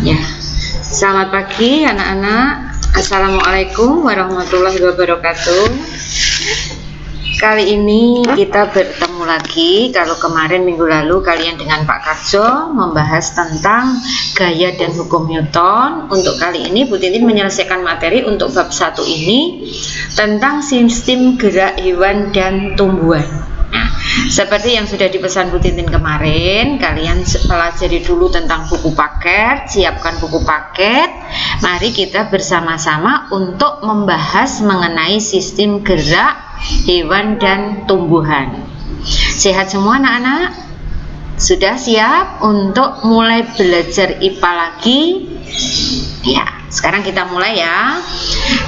Ya, selamat pagi anak-anak. Assalamualaikum warahmatullahi wabarakatuh. Kali ini kita bertemu lagi. Kalau kemarin minggu lalu kalian dengan Pak Karjo membahas tentang gaya dan hukum Newton. Untuk kali ini Bu Titin menyelesaikan materi untuk bab 1 ini tentang sistem gerak hewan dan tumbuhan. Nah, seperti yang sudah dipesan Bu Titin kemarin, kalian pelajari dulu tentang buku paket, siapkan buku paket. Mari kita bersama-sama untuk membahas mengenai sistem gerak hewan dan tumbuhan. Sehat semua anak-anak? Sudah siap untuk mulai belajar IPA lagi? Ya, sekarang kita mulai ya.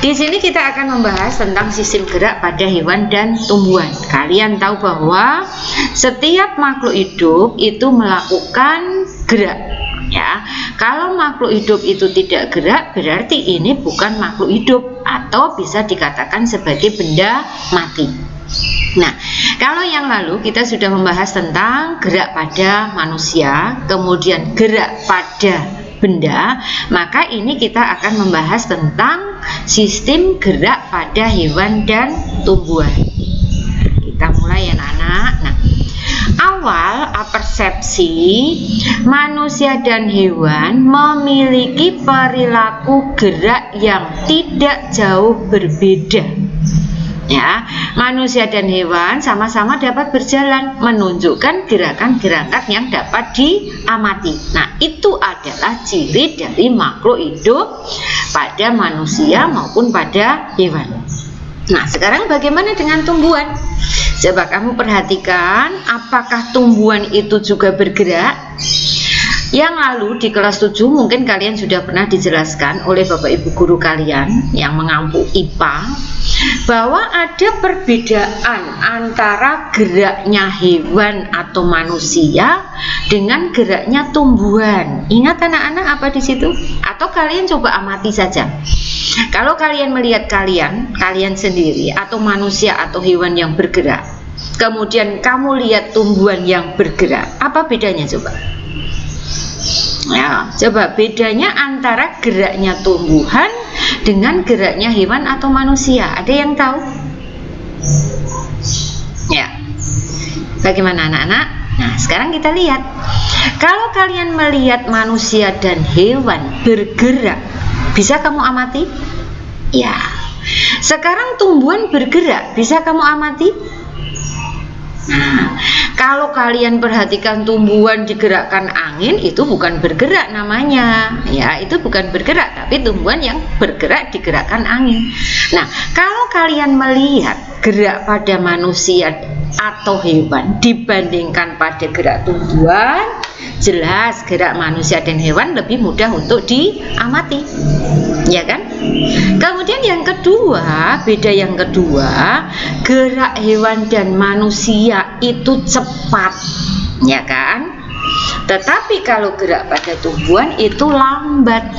Di sini kita akan membahas tentang sistem gerak pada hewan dan tumbuhan. Kalian tahu bahwa setiap makhluk hidup itu melakukan gerak. Ya, kalau makhluk hidup itu tidak gerak, berarti ini bukan makhluk hidup atau bisa dikatakan sebagai benda mati. Nah, kalau yang lalu kita sudah membahas tentang gerak pada manusia, kemudian gerak pada benda, maka ini kita akan membahas tentang sistem gerak pada hewan dan tumbuhan. Kita mulai ya anak-anak. Nah, awal persepsi manusia dan hewan memiliki perilaku gerak yang tidak jauh berbeda. Ya, manusia dan hewan sama-sama dapat berjalan, menunjukkan gerakan-gerakan yang dapat diamati. Nah, itu adalah ciri dari makhluk hidup pada manusia maupun pada hewan. Nah, sekarang bagaimana dengan tumbuhan? Coba kamu perhatikan, apakah tumbuhan itu juga bergerak? Yang lalu di kelas 7 mungkin kalian sudah pernah dijelaskan oleh Bapak Ibu guru kalian yang mengampu IPA bahwa ada perbedaan antara geraknya hewan atau manusia dengan geraknya tumbuhan. Ingat anak-anak apa di situ? Atau kalian coba amati saja. Kalau kalian melihat kalian sendiri atau manusia atau hewan yang bergerak, kemudian kamu lihat tumbuhan yang bergerak, apa bedanya coba? Ya, coba bedanya antara geraknya tumbuhan dengan geraknya hewan atau manusia. Ada yang tahu? Ya. Bagaimana anak-anak? Nah, sekarang kita lihat. Kalau kalian melihat manusia dan hewan bergerak, bisa kamu amati? Ya. Sekarang tumbuhan bergerak, bisa kamu amati? Nah, kalau kalian perhatikan tumbuhan digerakkan angin, itu bukan bergerak namanya. Ya, itu bukan bergerak, tapi tumbuhan yang bergerak digerakkan angin. Nah, kalau kalian melihat gerak pada manusia atau hewan dibandingkan pada gerak tumbuhan, jelas gerak manusia dan hewan lebih mudah untuk diamati. Ya kan? Kemudian yang kedua, beda yang kedua, gerak hewan dan manusia itu cepat, ya kan? Tetapi kalau gerak pada tumbuhan itu lambat.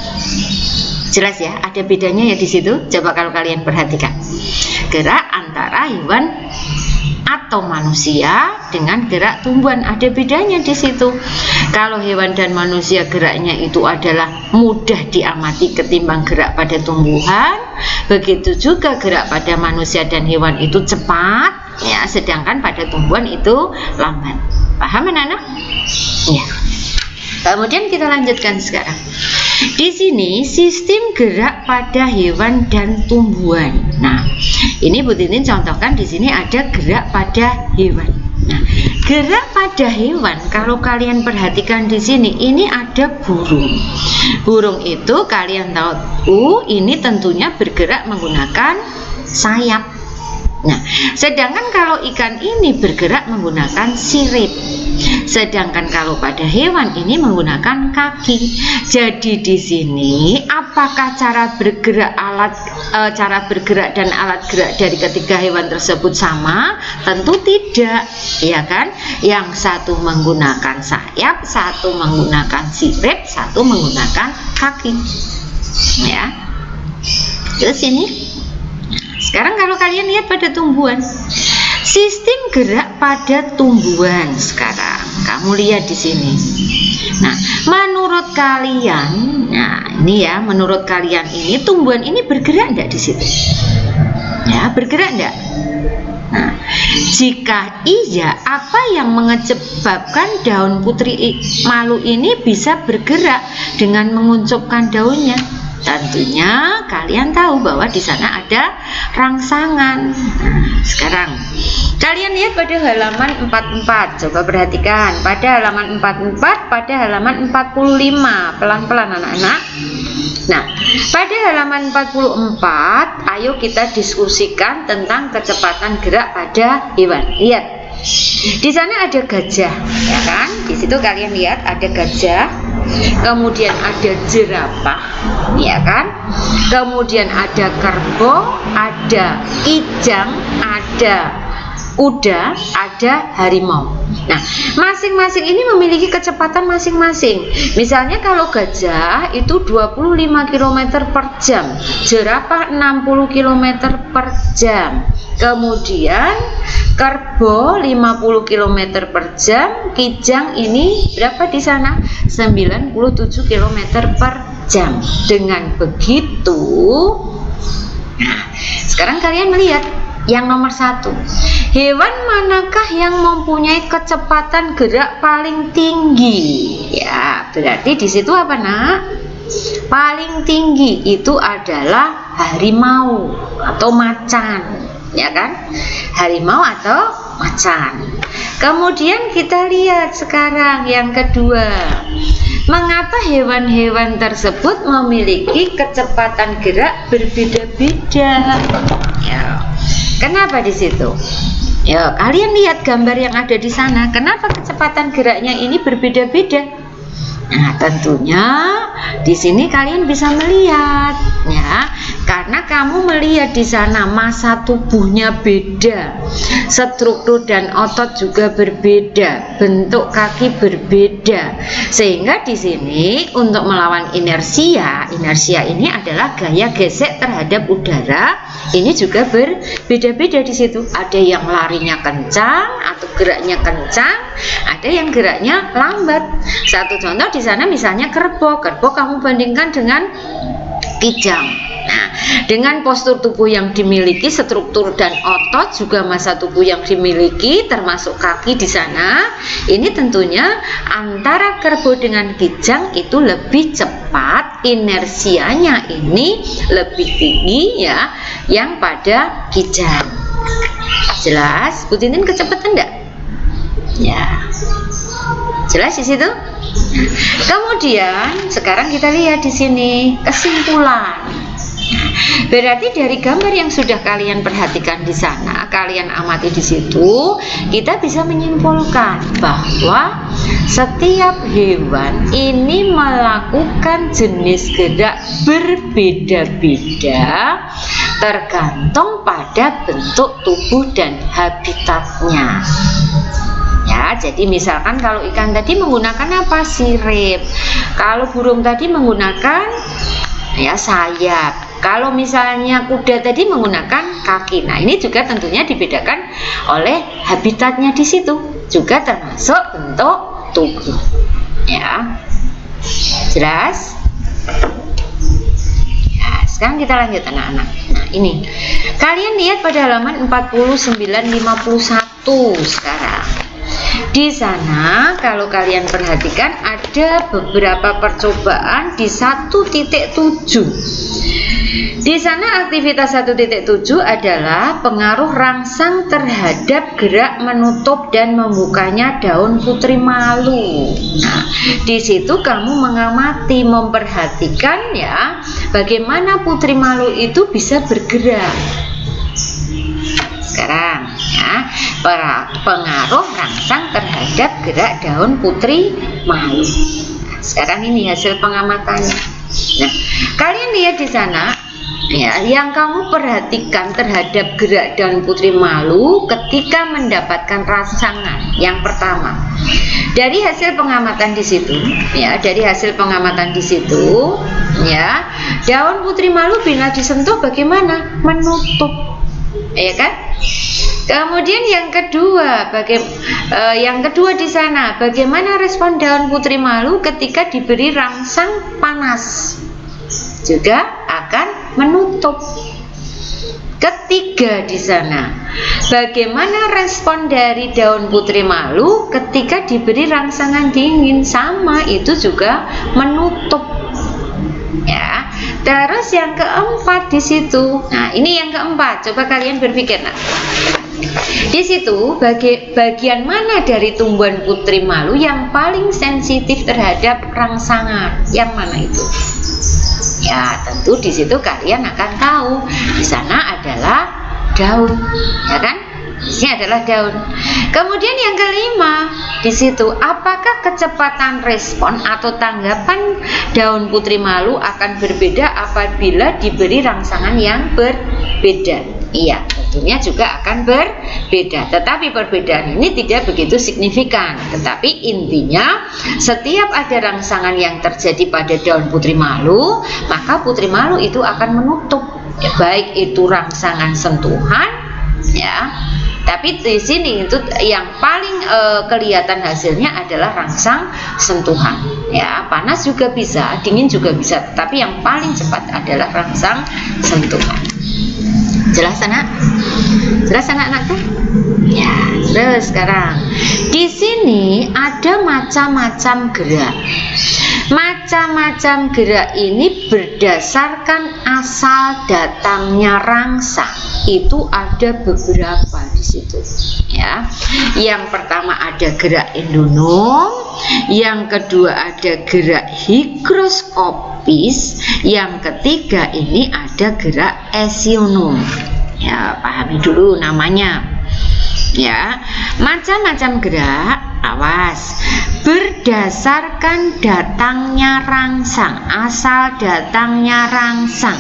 Jelas ya, ada bedanya ya di situ. Coba kalau kalian perhatikan. Gerak antara hewan atau manusia dengan gerak tumbuhan, ada bedanya di situ. Kalau hewan dan manusia geraknya itu adalah mudah diamati ketimbang gerak pada tumbuhan, begitu juga gerak pada manusia dan hewan itu cepat, ya, sedangkan pada tumbuhan itu lambat. Paham anak-anak? Ya. Kemudian kita lanjutkan sekarang. Di sini sistem gerak pada hewan dan tumbuhan. Nah, ini Bu Titin contohkan di sini ada gerak pada hewan. Nah, gerak pada hewan kalau kalian perhatikan di sini, ini ada burung. Burung itu kalian tahu ini tentunya bergerak menggunakan sayap. Nah, sedangkan kalau ikan ini bergerak menggunakan sirip. Sedangkan kalau pada hewan ini menggunakan kaki. Jadi di sini apakah cara bergerak dan alat gerak dari ketiga hewan tersebut sama? Tentu tidak, ya kan? Yang satu menggunakan sayap, satu menggunakan sirip, satu menggunakan kaki. Ya. Terus ini. Sekarang kalau kalian lihat pada tumbuhan, sistem gerak pada tumbuhan sekarang kamu lihat di sini. Nah, menurut kalian Nah, ini ya, menurut kalian ini tumbuhan ini bergerak enggak di situ? Ya, bergerak enggak? Nah, jika iya, apa yang menyebabkan daun putri malu ini bisa bergerak dengan menguncupkan daunnya? Tentunya kalian tahu bahwa di sana ada rangsangan. Nah, sekarang kalian lihat pada halaman 44. Coba perhatikan pada halaman 44, pada halaman 45. Pelan-pelan anak-anak. Nah, pada halaman 44, ayo kita diskusikan tentang kecepatan gerak pada hewan. Lihat, di sana ada gajah, ya kan? Di situ kalian lihat ada gajah, kemudian ada jerapah, ya kan? Kemudian ada kerbau, ada kijang, ada kuda, ada harimau. Nah, masing-masing ini memiliki kecepatan masing-masing. Misalnya kalau gajah itu 25 km per jam, jerapah 60 km per jam, kemudian kerbau 50 km per jam, kijang ini berapa di sana? 97 km per jam. Dengan begitu, nah, sekarang kalian melihat yang nomor 1, hewan manakah yang mempunyai kecepatan gerak paling tinggi? Ya, berarti di situ apa, Nak? Paling tinggi itu adalah harimau atau macan, ya kan? Harimau atau macan. Kemudian kita lihat sekarang yang kedua, mengapa hewan-hewan tersebut memiliki kecepatan gerak berbeda-beda? Ya, kenapa di situ? Ya, kalian lihat gambar yang ada di sana. Kenapa kecepatan geraknya ini berbeda-beda? Nah, tentunya di sini kalian bisa melihat, ya, karena kamu melihat di sana massa tubuhnya beda, struktur dan otot juga berbeda, bentuk kaki berbeda, sehingga di sini untuk melawan inersia ini adalah gaya gesek terhadap udara. Ini juga berbeda-beda di situ. Ada yang larinya kencang atau geraknya kencang, ada yang geraknya lambat. Satu contoh di sana misalnya kerbau kamu bandingkan dengan kijang. Nah, dengan postur tubuh yang dimiliki, struktur dan otot juga massa tubuh yang dimiliki, termasuk kaki di sana, ini tentunya antara kerbau dengan kijang itu lebih cepat, inersianya ini lebih tinggi ya, yang pada kijang. Jelas? Bu Tintin kecepatan enggak? Ya. Jelas di situ? Kemudian sekarang kita lihat di sini kesimpulan. Berarti dari gambar yang sudah kalian perhatikan di sana, kalian amati di situ, kita bisa menyimpulkan bahwa setiap hewan ini melakukan jenis gerak berbeda-beda tergantung pada bentuk tubuh dan habitatnya. Ya, jadi misalkan kalau ikan tadi menggunakan apa? Sirip. Kalau burung tadi menggunakan ya sayap. Kalau misalnya kuda tadi menggunakan kaki. Nah, ini juga tentunya dibedakan oleh habitatnya di situ. Juga termasuk bentuk tubuh. Ya. Jelas? Ya, sekarang kita lanjut anak-anak. Nah, ini. Kalian lihat pada halaman 49-51 sekarang. Di sana kalau kalian perhatikan ada beberapa percobaan di 1.7. Di sana aktivitas 1.7 adalah pengaruh rangsang terhadap gerak menutup dan membukanya daun putri malu. Nah, di situ kamu mengamati, memperhatikan ya, bagaimana putri malu itu bisa bergerak. Sekarang ya, pengaruh rangsang terhadap gerak daun putri malu. Nah, sekarang ini hasil pengamatannya. Nah, kalian lihat di sana ya, yang kamu perhatikan terhadap gerak daun putri malu ketika mendapatkan rangsangan. Yang pertama, dari hasil pengamatan di situ ya, daun putri malu bila disentuh bagaimana? Menutup. Ya kan? Kemudian yang kedua, di sana, bagaimana respon daun putri malu ketika diberi rangsang panas? Juga akan menutup. Ketiga di sana, bagaimana respon dari daun putri malu ketika diberi rangsangan dingin? Sama, itu juga menutup. Ya. Terus yang keempat di situ. Nah, ini yang keempat. Coba kalian berpikir, nah. Di situ bagian mana dari tumbuhan putri malu yang paling sensitif terhadap rangsangan? Yang mana itu? Ya, tentu di situ kalian akan tahu. Di sana adalah daun, ya kan? Di sini adalah daun. Kemudian yang kelima, di situ apakah kecepatan respon atau tanggapan daun putri malu akan berbeda apabila diberi rangsangan yang berbeda? Iya, tentunya juga akan berbeda. Tetapi perbedaan ini tidak begitu signifikan. Tetapi intinya, setiap ada rangsangan yang terjadi pada daun putri malu, maka putri malu itu akan menutup. Ya, baik itu rangsangan sentuhan, ya. Tapi di sini itu yang paling kelihatan hasilnya adalah rangsang sentuhan. Ya, panas juga bisa, dingin juga bisa. Tapi yang paling cepat adalah rangsang sentuhan. Jelas anak? Jelas anak-anakku? Ya, terus sekarang di sini ada macam-macam gerak. Macam-macam gerak ini berdasarkan asal datangnya rangsang. Itu ada beberapa di situ. Ya, yang pertama ada gerak endonom, yang kedua ada gerak higroskopis, yang ketiga ini ada gerak esionom. Ya, pahami dulu namanya. Ya, macam-macam gerak, awas, berdasarkan datangnya rangsang, asal datangnya rangsang.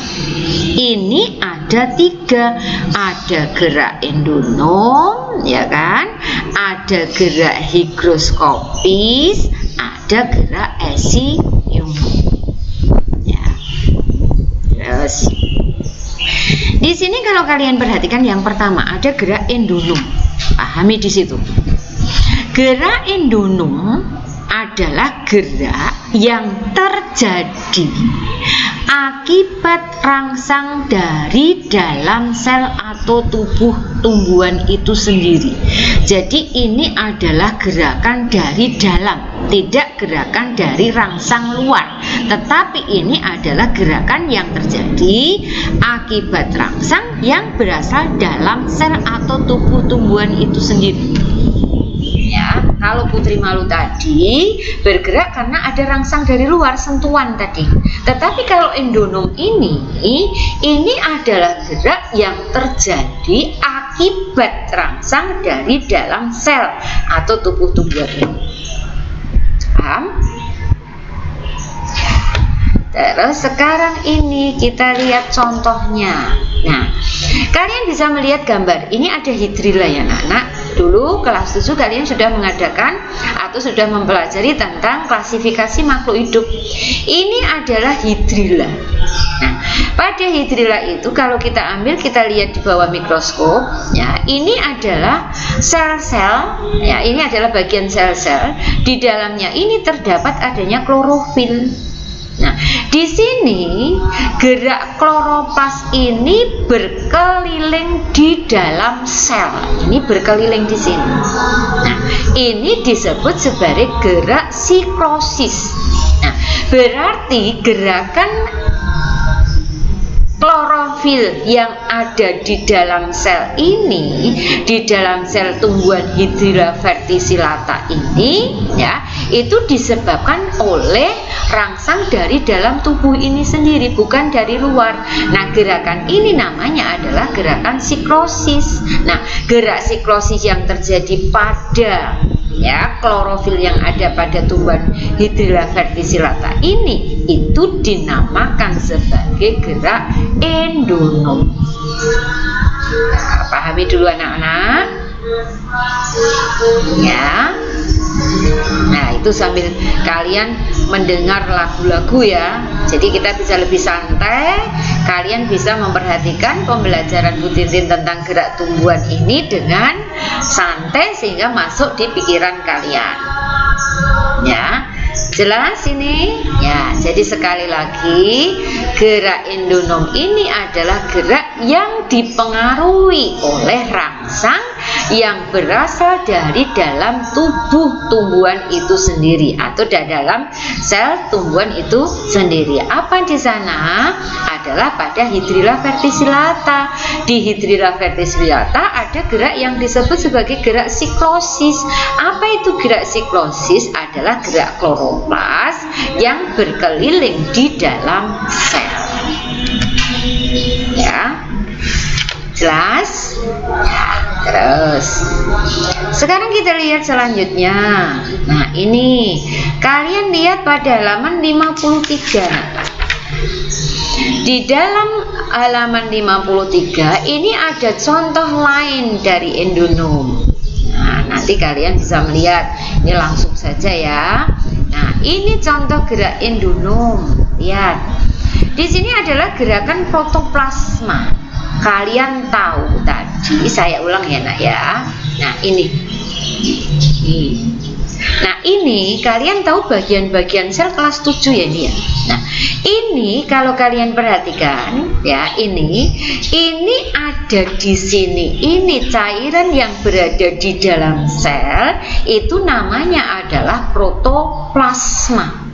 Ini ada 3, ada gerak endonom, ya kan? Ada gerak higroskopis, ada gerak esionom. Ya, terus. Di sini kalau kalian perhatikan yang pertama ada gerak endonom. Pahami di situ. Gerak endonom adalah gerak yang terjadi akibat rangsang dari dalam sel atau tubuh tumbuhan itu sendiri. Jadi ini adalah gerakan dari dalam, tidak gerakan dari rangsang luar. Tetapi ini adalah gerakan yang terjadi akibat rangsang yang berasal dalam sel atau tubuh tumbuhan itu sendiri. Ya, kalau putri malu tadi bergerak karena ada rangsang dari luar, sentuhan tadi. Tetapi kalau endonom ini adalah gerak yang terjadi akibat rangsang dari dalam sel atau tubuh tumbuhan ini. Paham? Terus sekarang ini kita lihat contohnya. Nah, kalian bisa melihat gambar. Ini ada hidrilla ya anak-anak. Dulu kelas 7 kalian sudah mengadakan atau sudah mempelajari tentang klasifikasi makhluk hidup. Ini adalah hidrilla. Nah, pada hidrilla itu kalau kita ambil, kita lihat di bawah mikroskop, ya, ini adalah sel-sel, ya, ini adalah bagian sel-sel. Di dalamnya ini terdapat adanya klorofil. Nah, di sini gerak kloroplas ini berkeliling di dalam sel. Ini berkeliling di sini. Nah, ini disebut sebagai gerak siklosis. Nah, berarti gerakan klorofil yang ada di dalam sel ini, di dalam sel tumbuhan Hydrilla verticillata ini, ya, itu disebabkan oleh rangsang dari dalam tubuh ini sendiri, bukan dari luar. Nah, gerakan ini namanya adalah gerakan siklosis. Nah, gerak siklosis yang terjadi pada, ya, klorofil yang ada pada tumbuhan Hydrilla verticillata ini itu dinamakan sebagai gerak endonom. Nah, pahami dulu anak-anak. Ya. Nah, itu sambil kalian mendengar lagu-lagu ya. Jadi kita bisa lebih santai. Kalian bisa memperhatikan pembelajaran Bu Tintin tentang gerak tumbuhan ini dengan santai sehingga masuk di pikiran kalian. Ya, jelas ini? Ya, jadi sekali lagi gerak endonom ini adalah gerak yang dipengaruhi oleh rangsang yang berasal dari dalam tubuh tumbuhan itu sendiri atau dalam sel tumbuhan itu sendiri. Apa di sana? Adalah pada hidrilla verticillata. Di hidrilla verticillata ada gerak yang disebut sebagai gerak siklosis. Apa itu gerak siklosis? Adalah gerak kloroplas yang berkeliling di dalam sel. Ya, jelas? Terus sekarang kita lihat selanjutnya. Nah, ini kalian lihat pada halaman 53. Di dalam halaman 53 ini ada contoh lain dari endonom. Nah, nanti kalian bisa melihat. Ini langsung saja ya. Nah, ini contoh gerak endonom. Lihat. Di sini adalah gerakan protoplasma. Kalian tahu tadi, saya ulang ya nak ya. Nah, ini. Nah, ini kalian tahu bagian-bagian sel kelas 7 ya ini ya. Nah, ini kalau kalian perhatikan ya, ini ada di sini. Ini cairan yang berada di dalam sel itu namanya adalah protoplasma.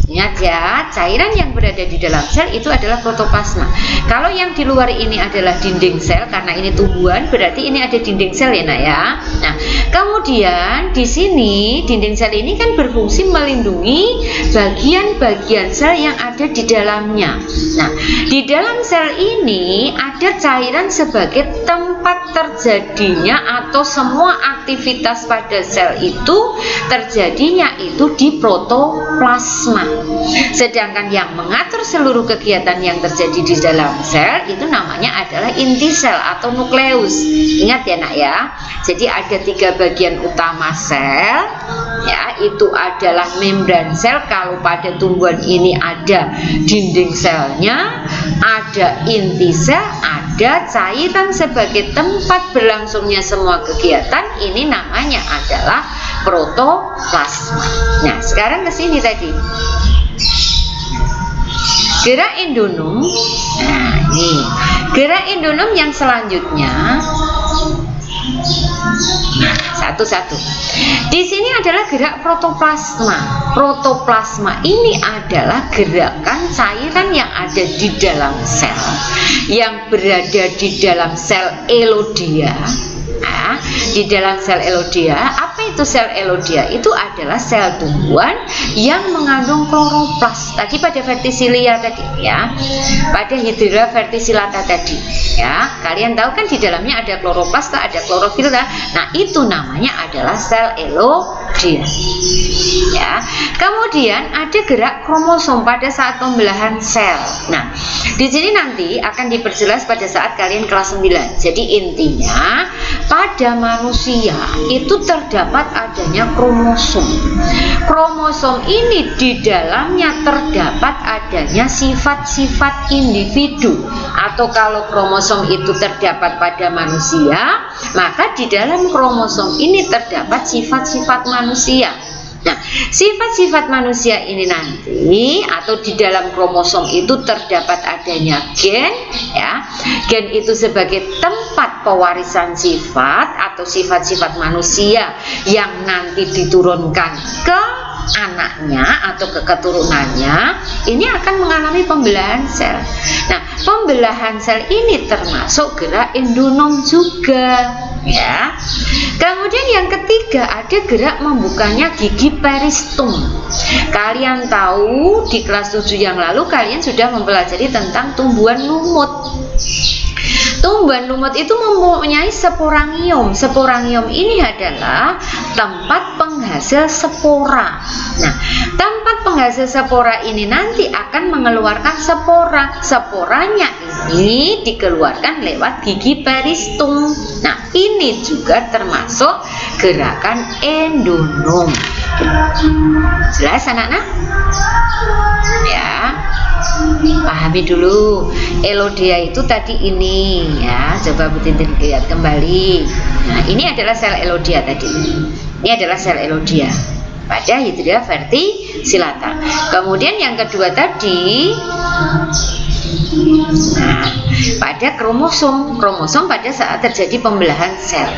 Ingat ya, cairan yang berada di dalam sel itu adalah protoplasma. Kalau yang di luar ini adalah dinding sel, karena ini tumbuhan, berarti ini ada dinding sel ya nak ya. Nah, kemudian di sini dinding sel ini kan berfungsi melindungi bagian-bagian sel yang ada di dalamnya. Nah, di dalam sel ini ada cairan sebagai tempat terjadinya atau semua aktivitas pada sel itu terjadinya itu di protoplasma. Sedangkan yang mengatur seluruh kegiatan yang terjadi di dalam sel itu namanya adalah inti sel atau nukleus. Ingat ya nak ya. Jadi ada 3 bagian utama sel ya, itu adalah membran sel. Kalau pada tumbuhan ini ada dinding selnya, ada inti sel, ada cairan sebagai tempat berlangsungnya semua kegiatan. Ini namanya adalah protoplasma. Nah, sekarang ke sini tadi. Gerak endonom. Nah, ini gerak endonom yang selanjutnya. Satu-satu. Di sini adalah gerak protoplasma. Protoplasma ini adalah gerakan cairan yang ada di dalam sel, yang berada di dalam sel elodia. Nah, di dalam sel elodia, apa itu sel elodia? Itu adalah sel tumbuhan yang mengandung kloroplas. Tadi pada verticilia tadi ya, pada hidrilla verticillata tadi ya, kalian tahu kan di dalamnya ada kloroplas, ada klorofil. Nah, itu namanya adalah sel elodia. Ya, kemudian ada gerak kromosom pada saat pembelahan sel. Nah, di sini nanti akan diperjelas pada saat kalian kelas 9. Jadi intinya pada manusia itu terdapat adanya kromosom. Kromosom ini di dalamnya terdapat adanya sifat-sifat individu, atau kalau kromosom itu terdapat pada manusia, maka di dalam kromosom ini terdapat sifat-sifat manusia. Nah, sifat-sifat manusia ini nanti atau di dalam kromosom itu terdapat adanya gen ya. Gen itu sebagai tempat pewarisan sifat atau sifat-sifat manusia yang nanti diturunkan ke anaknya atau ke keturunannya. Ini akan mengalami pembelahan sel. Nah, pembelahan sel ini termasuk gerak endonom juga ya. Kemudian yang ketiga ada gerak membukanya gigi peristom. Kalian tahu di kelas 7 yang lalu kalian sudah mempelajari tentang tumbuhan lumut. Tumbuhan lumut itu mempunyai sporangium. Sporangium ini adalah tempat penghasil spora. Nah, tempat penghasil spora ini nanti akan mengeluarkan spora. Sporanya ini dikeluarkan lewat gigi peristum. Nah, ini juga termasuk gerakan endonom. Jelas anak-anak? Ya, pahami dulu. Elodia itu tadi ini ya. Coba Bu Tintin lihat kembali. Nah, ini adalah sel elodia tadi. Ini adalah sel elodia pada Hydria verticillata. Kemudian yang kedua tadi, nah, pada kromosom pada saat terjadi pembelahan sel.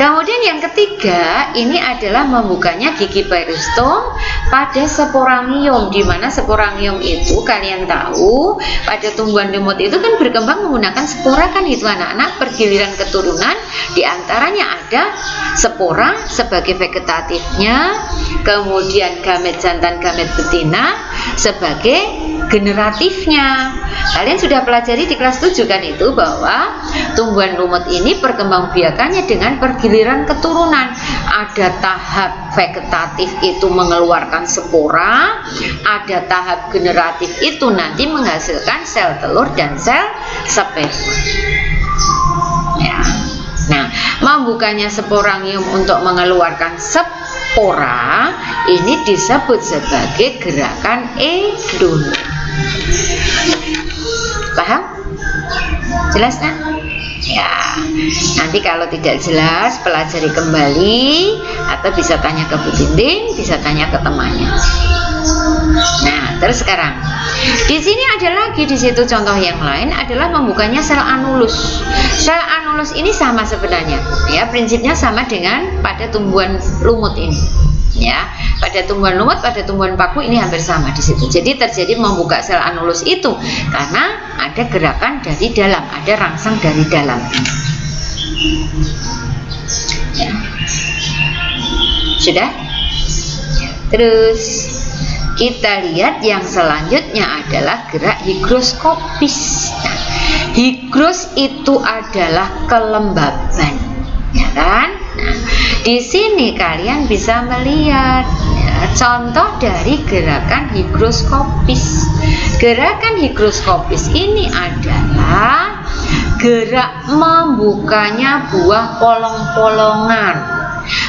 Kemudian yang ketiga ini adalah membukanya gigi peristom pada sporangium, di mana sporangium itu kalian tahu pada tumbuhan lumut itu kan berkembang menggunakan spora kan itu anak-anak. Pergiliran keturunan diantaranya ada spora sebagai vegetatifnya, kemudian gamet jantan gamet betina sebagai generatifnya. Kalian sudah pelajari di kelas 7 kan itu bahwa tumbuhan lumut ini perkembangbiakannya dengan pergiliran keturunan. Ada tahap vegetatif itu mengeluarkan spora, ada tahap generatif itu nanti menghasilkan sel telur dan sel sperma. Ya. Nah, membukanya sporangium untuk mengeluarkan spora ini disebut sebagai gerakan endonom. Paham? Jelas kan? Ya, nanti kalau tidak jelas pelajari kembali atau bisa tanya ke Bu Tintin, bisa tanya ke temannya. Nah, terus sekarang di sini ada lagi, di situ contoh yang lain adalah membukanya sel anulus. Sel anulus ini sama sebenarnya, ya prinsipnya sama dengan pada tumbuhan lumut ini. Ya, pada tumbuhan lumut, pada tumbuhan paku ini hampir sama di situ. Jadi terjadi membuka sel anulus itu karena ada gerakan dari dalam, ada rangsang dari dalam. Ya. Sudah? Ya. Terus kita lihat yang selanjutnya adalah gerak higroskopis. Nah, higros itu adalah kelembaban, ya kan? Nah, di sini kalian bisa melihat ya, contoh dari gerakan higroskopis. Gerakan higroskopis ini adalah gerak membukanya buah polong-polongan.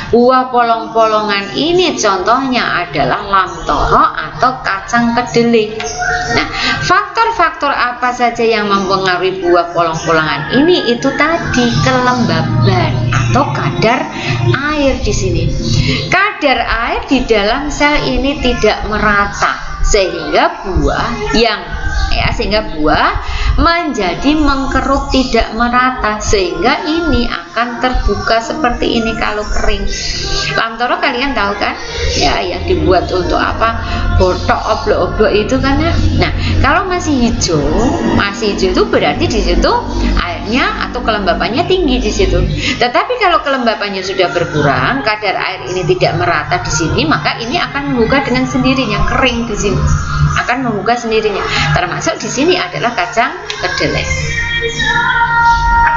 Buah polong-polongan ini contohnya adalah lamtoro atau kacang kedelai. Nah, faktor-faktor apa saja yang mempengaruhi buah polong-polongan ini? Itu tadi kelembaban atau kadar air di sini. Kadar air di dalam sel ini tidak merata sehingga buah menjadi mengkerut, tidak merata, sehingga ini akan terbuka seperti ini kalau kering. Lamtoro kalian tahu kan ya, yang dibuat untuk apa, botok oblok-oblok itu kan ya. Nah, kalau masih hijau itu berarti di situ airnya atau kelembapannya tinggi di situ. Tetapi kalau kelembapannya sudah berkurang, kadar air ini tidak merata di sini, maka ini akan membuka dengan sendirinya, kering di sini akan membuka sendirinya. Termasuk di sini adalah kacang kedelai.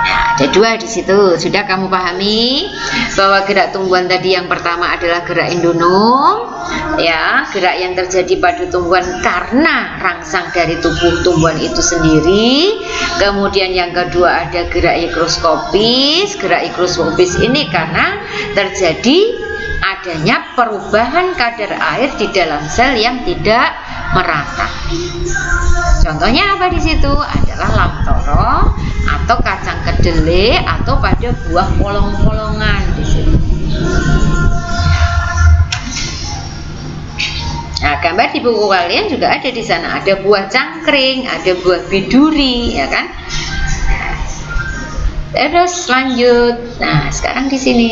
Nah, ada dua di situ. Sudah kamu pahami bahwa gerak tumbuhan tadi yang pertama adalah gerak endonom, ya, gerak yang terjadi pada tumbuhan karena rangsang dari tubuh tumbuhan itu sendiri. Kemudian yang kedua ada gerak higroskopis. Gerak higroskopis ini karena terjadi adanya perubahan kadar air di dalam sel yang tidak merata. Contohnya apa di situ? Adalah lamtoro atau kacang kedelai atau pada buah polong-polongan di situ. Nah, gambar di buku kalian juga ada di sana. Ada buah cangkring, ada buah biduri, ya kan? Terus lanjut. Nah, sekarang di sini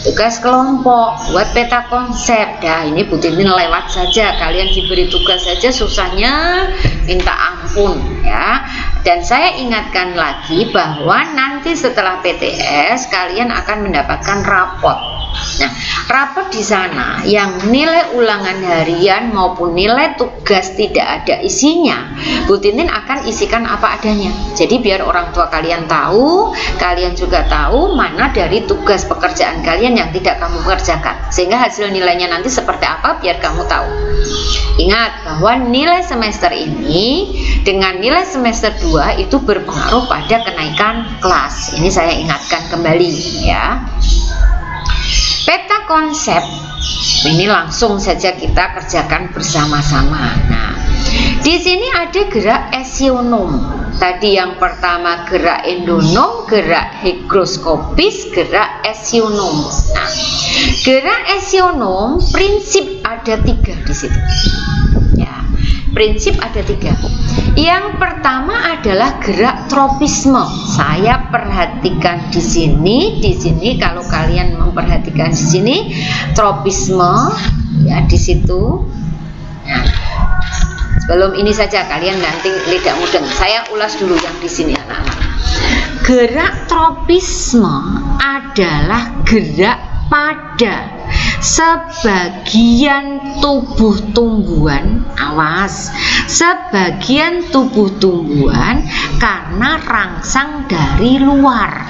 tugas kelompok, buat peta konsep. Nah, ini Bu Tintin lewat saja, kalian diberi tugas saja susahnya minta ampun ya. Dan saya ingatkan lagi bahwa nanti setelah PTS kalian akan mendapatkan rapot. Nah, rapot di sana yang nilai ulangan harian maupun nilai tugas tidak ada isinya, Bu Titin akan isikan apa adanya. Jadi biar orang tua kalian tahu, kalian juga tahu mana dari tugas pekerjaan kalian yang tidak kamu kerjakan, sehingga hasil nilainya nanti seperti apa biar kamu tahu. Ingat bahwa nilai semester ini dengan nilai semester 2 itu berpengaruh pada kenaikan kelas. Ini saya ingatkan kembali ya. Peta konsep ini langsung saja kita kerjakan bersama-sama. Nah, di sini ada gerak esionom. Tadi yang pertama gerak endonom, gerak hygroskopis, gerak esionom. Nah, gerak esionom prinsip ada 3 di situ. Ya, prinsip ada 3. Yang pertama adalah gerak tropisme. Saya perhatikan di sini kalau kalian memperhatikan di sini tropisme ya di situ. Nah, sebelum ini saja kalian nanti lidah mudeng. Saya ulas dulu yang di sini anak-anak. Gerak tropisme adalah gerak pada sebagian tubuh tumbuhan, awas, sebagian tubuh tumbuhan karena rangsang dari luar.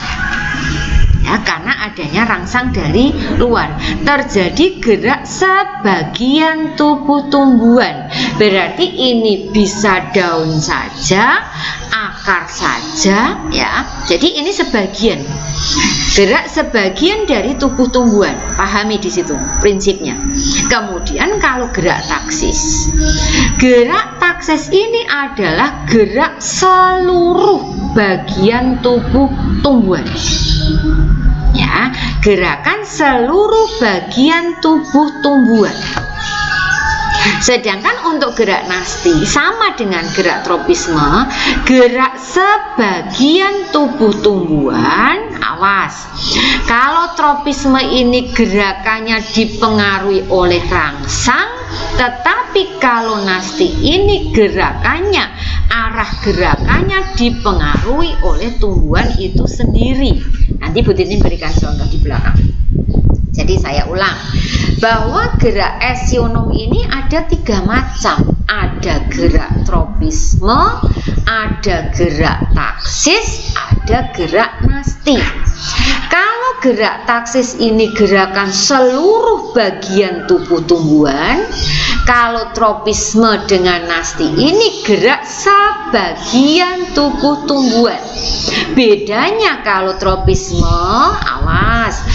Ya, karena adanya rangsang dari luar terjadi gerak sebagian tubuh tumbuhan. Berarti ini bisa daun saja, akar saja ya. Jadi ini sebagian. Gerak sebagian dari tubuh tumbuhan. Pahami di situ prinsipnya. Kemudian kalau gerak taksis. Gerak taksis ini adalah gerak seluruh bagian tubuh tumbuhan. Ya, gerakan seluruh bagian tubuh tumbuhan. Sedangkan untuk gerak nasti sama dengan gerak tropisme, gerak sebagian tubuh tumbuhan, awas. Kalau tropisme ini gerakannya dipengaruhi oleh rangsang, tetapi kalau nasti ini gerakannya, arah gerakannya dipengaruhi oleh tumbuhan itu sendiri. Nanti Bu Titin berikan contoh di belakang. Jadi saya ulang bahwa gerak esionom ini ada 3 macam. Ada gerak tropisme, ada gerak taksis, ada gerak nasti. Kalau gerak taksis ini gerakan seluruh bagian tubuh tumbuhan, kalau tropisme dengan nasti ini gerak sebagian tubuh tumbuhan. Bedanya kalau tropisme, awas,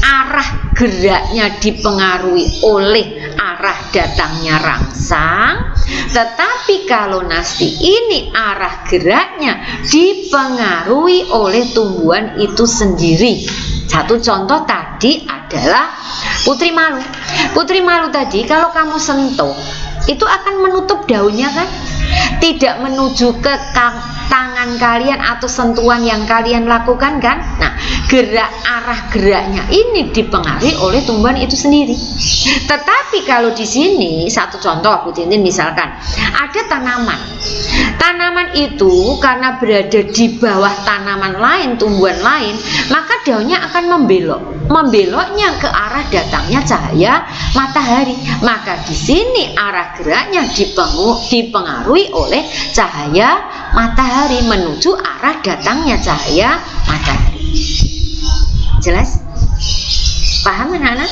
arah geraknya dipengaruhi oleh arah datangnya rangsang, tetapi kalau nasti ini arah geraknya dipengaruhi oleh tumbuhan itu sendiri. Satu contoh tadi adalah putri malu. Putri malu tadi kalau kamu sentuh itu akan menutup daunnya kan? Tidak menuju ke tangan kalian atau sentuhan yang kalian lakukan kan? Nah, arah geraknya ini dipengaruhi oleh tumbuhan itu sendiri. Tetapi kalau di sini satu contoh Bu Titin misalkan ada tanaman. Tanaman itu karena berada di bawah tanaman lain, tumbuhan lain, maka daunnya akan membelok. Membeloknya ke arah datangnya cahaya matahari. Maka di sini arah geraknya dipengaruhi oleh cahaya matahari menuju arah datangnya cahaya matahari. Jelas? Paham anak-anak?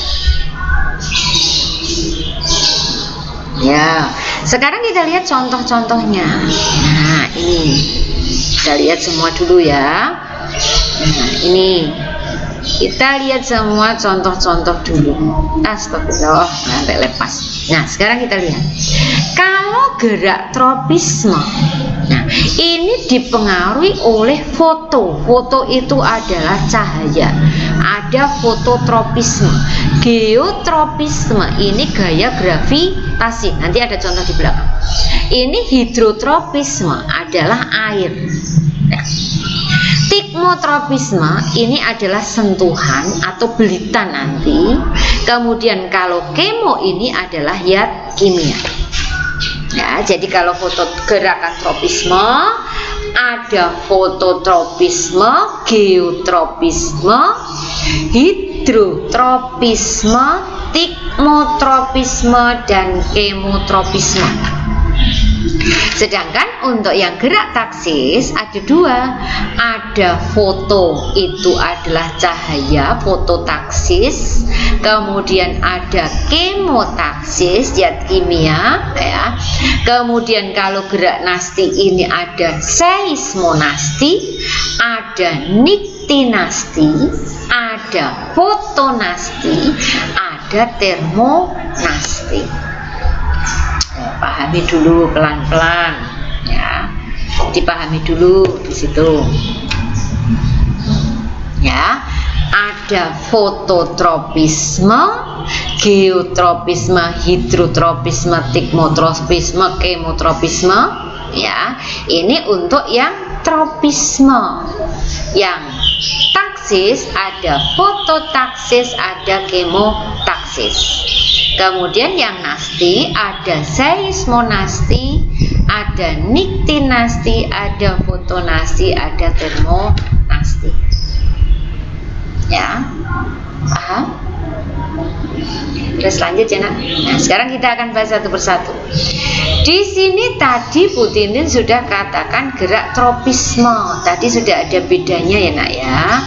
Ya, sekarang kita lihat contoh-contohnya. Nah, ini kita lihat semua dulu ya. Nah, ini kita lihat semua contoh-contoh dulu. Astagfirullah, sampai lepas. Nah, sekarang kita lihat. Kalau gerak tropisme, nah ini dipengaruhi oleh foto. Foto itu adalah cahaya. Ada fototropisme. Geotropisme ini gaya gravitasi. Nanti ada contoh di belakang. Ini hidrotropisme adalah air. Nah, tikmotropisme ini adalah sentuhan atau belitan nanti. Kemudian kalau kemo ini adalah zat kimia. Ya, jadi kalau foto gerakan tropisme ada fototropisme, geotropisme, hidrotropisme, tikmotropisme, dan kemotropisme. Sedangkan untuk yang gerak taksis ada dua, ada foto, itu adalah cahaya, fototaksis. Kemudian ada kemotaksis, zat kimia, ya. Kemudian kalau gerak nasti ini ada seismonasti, ada niktinasti, ada fotonasti, ada termonasti. Pahami dulu pelan-pelan, ya, dipahami dulu di situ, ya. Ada fototropisme, geotropisme, hidrotropisme, tikmotropisme, kemotropisme, ya. Ini untuk yang tropisme. Yang taksis ada fototaksis, ada kemotaksis. Kemudian yang nasti ada seismonasti, ada niktinasti, ada fotonasti, ada termonasti. Ya, paham? Terus lanjut ya nak. Nah, sekarang kita akan bahas satu persatu. Di sini tadi Bu Tintin sudah katakan gerak tropisme. Tadi sudah ada bedanya ya nak ya.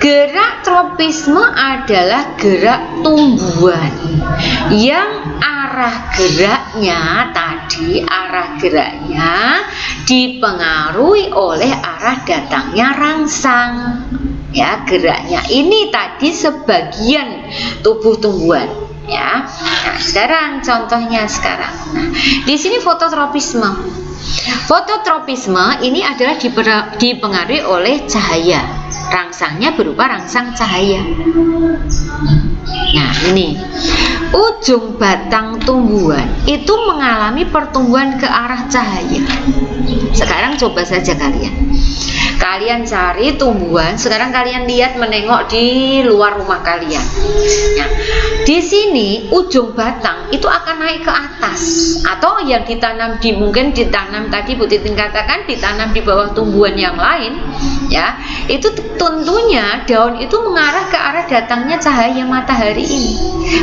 Gerak tropisme adalah gerak tumbuhan yang arah geraknya dipengaruhi oleh arah datangnya rangsang. Ya, geraknya ini tadi sebagian tubuh tumbuhan. Ya, nah sekarang contohnya sekarang. Nah, di sini fototropisme. Fototropisme ini adalah dipengaruhi oleh cahaya. Rangsangnya berupa rangsang cahaya. Nah ini ujung batang tumbuhan itu mengalami pertumbuhan ke arah cahaya. Sekarang coba saja kalian cari tumbuhan. Sekarang kalian lihat, menengok di luar rumah kalian. Nah, di sini ujung batang itu akan naik ke atas, atau yang ditanam mungkin ditanam tadi Bu Titin katakan ditanam di bawah tumbuhan yang lain, ya. Itu tentunya daun itu mengarah ke arah datangnya cahaya matahari ini.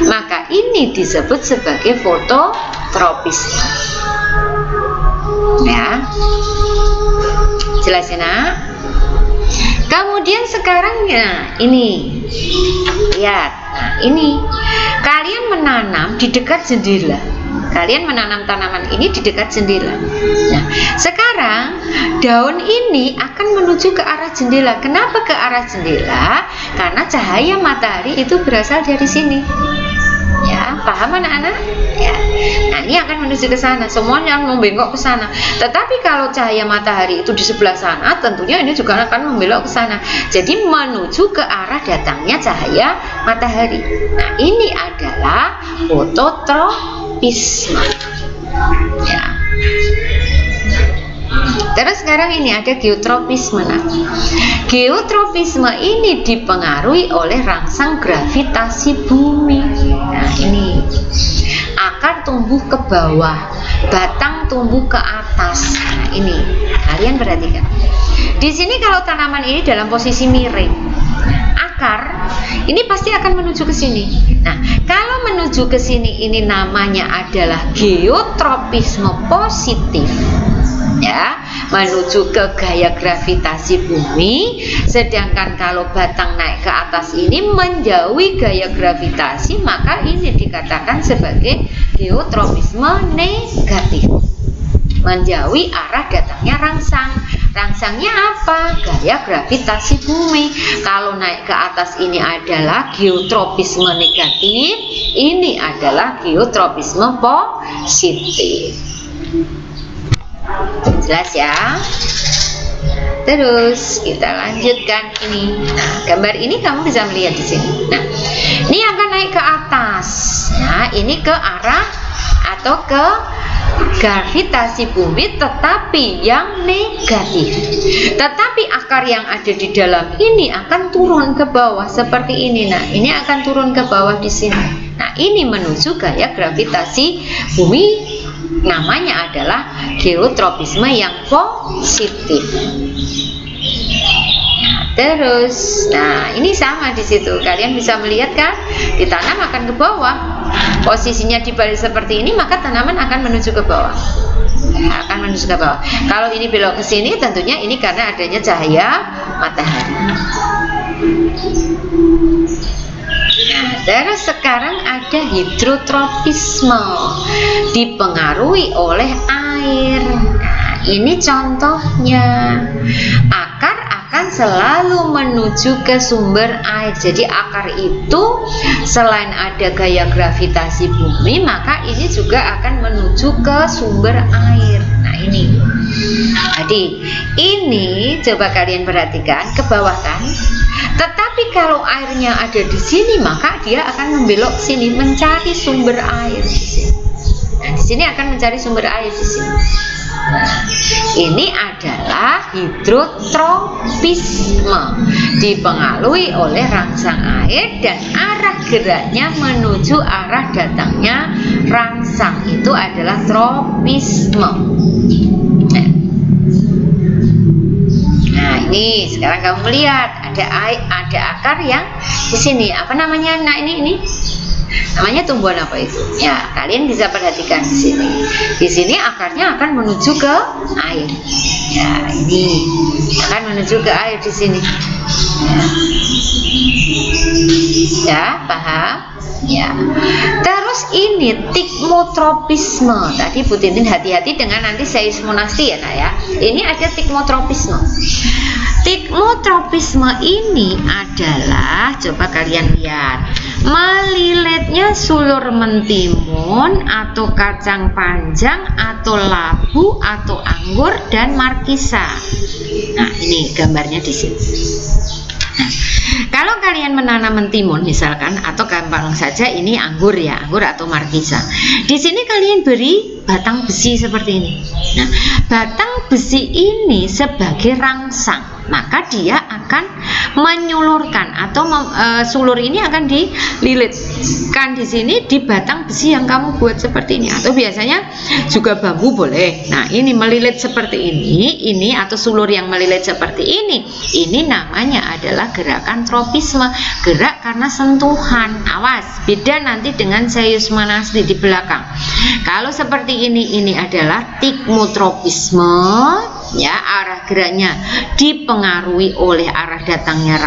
Maka ini disebut sebagai fototropisme. Ya. Jelas ya nak? Kemudian sekarang ya ini lihat, nah ini kalian menanam di dekat jendela. Kalian menanam tanaman ini di dekat jendela. Nah, sekarang daun ini akan menuju ke arah jendela. Kenapa ke arah jendela? Karena cahaya matahari itu berasal dari sini. Ya, paham anak-anak? Ya. Nah, ini akan menuju ke sana. Semuanya membengkok ke sana. Tetapi kalau cahaya matahari itu di sebelah sana, tentunya ini juga akan membelok ke sana. Jadi menuju ke arah datangnya cahaya matahari. Nah, ini adalah fototropisme. Ya. Terus sekarang ini ada geotropisme. Nah, geotropisme ini dipengaruhi oleh rangsang gravitasi bumi. Nah, ini akar tumbuh ke bawah, batang tumbuh ke atas. Nah, ini kalian perhatikan. Di sini kalau tanaman ini dalam posisi miring, akar ini pasti akan menuju ke sini. Nah, kalau menuju ke sini ini namanya adalah geotropisme positif. Ya, menuju ke gaya gravitasi bumi. Sedangkan kalau batang naik ke atas ini menjauhi gaya gravitasi, maka ini dikatakan sebagai geotropisme negatif, menjauhi arah datangnya rangsang. Rangsangnya apa? Gaya gravitasi bumi. Kalau naik ke atas ini adalah geotropisme negatif, ini adalah geotropisme positif. Jelas ya? Terus kita lanjutkan ini. Nah, gambar ini kamu bisa melihat di sini. Nah, ini akan naik ke atas. Nah, ini ke arah atau ke gravitasi bumi, tetapi yang negatif. Tetapi akar yang ada di dalam ini akan turun ke bawah seperti ini. Nah, ini akan turun ke bawah di sini. Nah, ini menuju gaya gravitasi bumi namanya adalah geotropisme yang positif. Terus, nah ini sama di situ. Kalian bisa melihat kan, ditanam akan ke bawah. Posisinya dibalik seperti ini, maka tanaman akan menuju ke bawah. Akan menuju ke bawah. Kalau ini belok ke sini, tentunya ini karena adanya cahaya matahari. Nah, terus sekarang ada hidrotropisme, dipengaruhi oleh air. Nah, ini contohnya. Akar akan selalu menuju ke sumber air. Jadi akar itu selain ada gaya gravitasi bumi, maka ini juga akan menuju ke sumber air. Nah ini. Jadi ini coba kalian perhatikan ke bawah kan. Tetapi kalau airnya ada di sini, maka dia akan membelok sini mencari sumber air di sini. Nah, di sini akan mencari sumber air di sini. Nah, ini adalah hidrotropisme, dipengaruhi oleh rangsang air dan arah geraknya menuju arah datangnya rangsang, itu adalah tropisme. Nah, ini sekarang kamu melihat ada akar yang di sini. Apa namanya? Nah, ini namanya tumbuhan apa itu? Ya, kalian bisa perhatikan di sini. Di sini akarnya akan menuju ke air. Ya, ini akan menuju ke air di sini. Ya, paham? Ya. Terus ini tikmotropisme. Tadi Bu Tintin hati-hati dengan nanti seismonasti ya, Nak ya. Ini ada tikmotropisme. Tikmotropisme ini adalah, coba kalian lihat, melilitnya sulur mentimun atau kacang panjang atau labu atau anggur dan markisa. Nah, ini gambarnya di sini. Nah, kalau kalian menanam mentimun misalkan, atau gampang saja ini anggur ya, anggur atau markisa. Di sini kalian beri batang besi seperti ini. Nah, batang besi ini sebagai rangsang, maka dia akan menyulurkan atau sulur ini akan dililitkan di sini di batang besi yang kamu buat seperti ini, atau biasanya juga bambu boleh. Nah, ini melilit seperti ini atau sulur yang melilit seperti ini namanya adalah gerakan tropisme, gerak karena sentuhan. Awas, beda nanti dengan seismonasti di belakang. Kalau seperti ini adalah tikmotropisme, ya, arah geraknya dipengaruhi oleh arah datangnya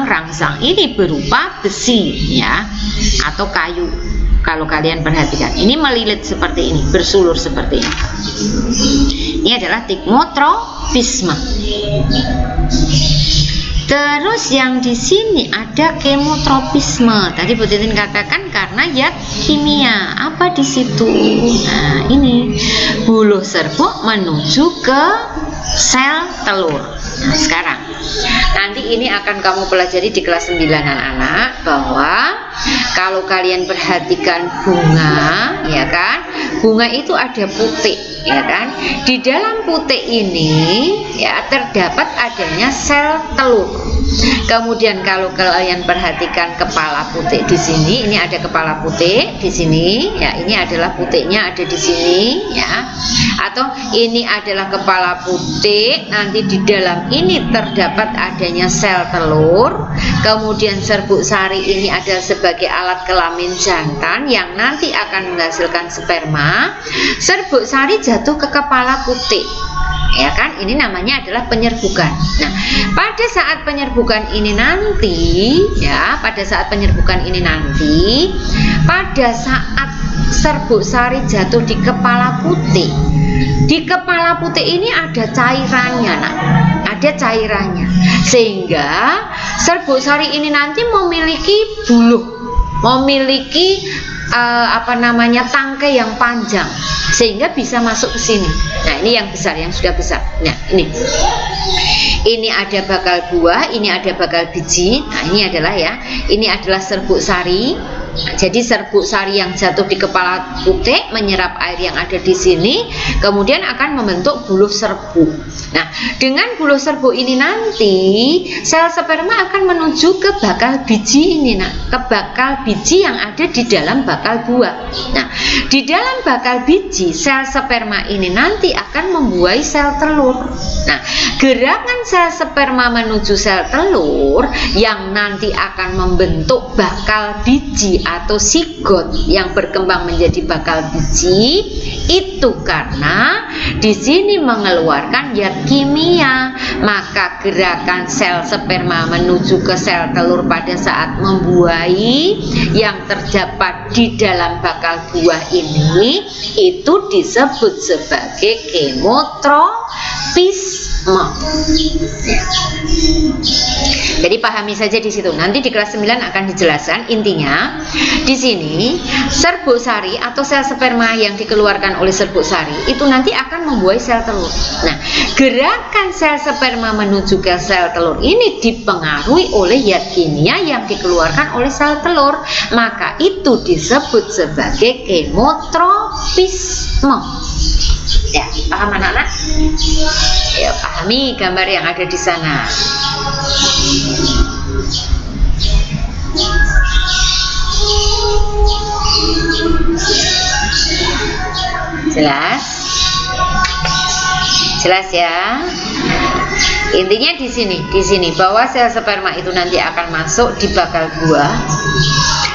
rangsang ini berupa besi ya, atau kayu. Kalau kalian perhatikan, ini melilit seperti ini, bersulur seperti ini. Ini adalah tikmotropisme. Terus yang di sini ada kemotropisme. Tadi Bu Titin katakan karena zat kimia. Apa di situ? Nah, ini buluh serbuk menuju ke sel telur. Nah, sekarang nanti ini akan kamu pelajari di kelas 9 anak-anak, bahwa kalau kalian perhatikan bunga, ya kan, bunga itu ada putik, ya kan. Di dalam putik ini ya terdapat adanya sel telur. Kemudian kalau kalian perhatikan kepala putik di sini, ini ada kepala putik di sini, ya, ini adalah putiknya ada di sini, ya. Atau ini adalah kepala putik, nanti di dalam ini terdapat adanya sel telur. Kemudian serbuk sari ini adalah sebagai alat kelamin jantan yang nanti akan menghasilkan sperma. Serbuk sari jatuh ke kepala putik, ya kan, ini namanya adalah penyerbukan. Nah, pada saat penyerbukan ini nanti, ya, pada saat serbuk sari jatuh di kepala putik, ini ada cairannya, nah, ada cairannya, sehingga serbuk sari ini nanti memiliki buluh, memiliki tangkai yang panjang, sehingga bisa masuk ke sini. Nah, ini yang besar, yang sudah besar. Nah, ini ada bakal buah, ini ada bakal biji. Nah, ini adalah serbuk sari. Jadi serbuk sari yang jatuh di kepala putik menyerap air yang ada di sini, kemudian akan membentuk buluh serbuk. Nah, dengan buluh serbuk ini nanti sel sperma akan menuju ke bakal biji ini, ke bakal biji yang ada di dalam bakal buah. Nah, di dalam bakal biji sel sperma ini nanti akan membuai sel telur. Nah, gerakan sel sperma menuju sel telur yang nanti akan membentuk bakal biji atau sigot yang berkembang menjadi bakal biji itu karena di sini mengeluarkan zat kimia. Maka gerakan sel sperma menuju ke sel telur pada saat membuahi yang terdapat di dalam bakal buah ini itu disebut sebagai kemotropisme. Jadi pahami saja di situ. Nanti di kelas 9 akan dijelaskan. Intinya di sini serbuk sari atau sel sperma yang dikeluarkan oleh serbuk sari itu nanti akan membuahi sel telur. Nah, gerakan sel sperma menuju ke sel telur ini dipengaruhi oleh zat kimia yang dikeluarkan oleh sel telur. Maka itu disebut sebagai kemotropisme. Ya, paham anak-anak? Ya, pahami gambar yang ada di sana. Jelas? Jelas ya? Intinya di sini bahwa sel sperma itu nanti akan masuk di bakal buah.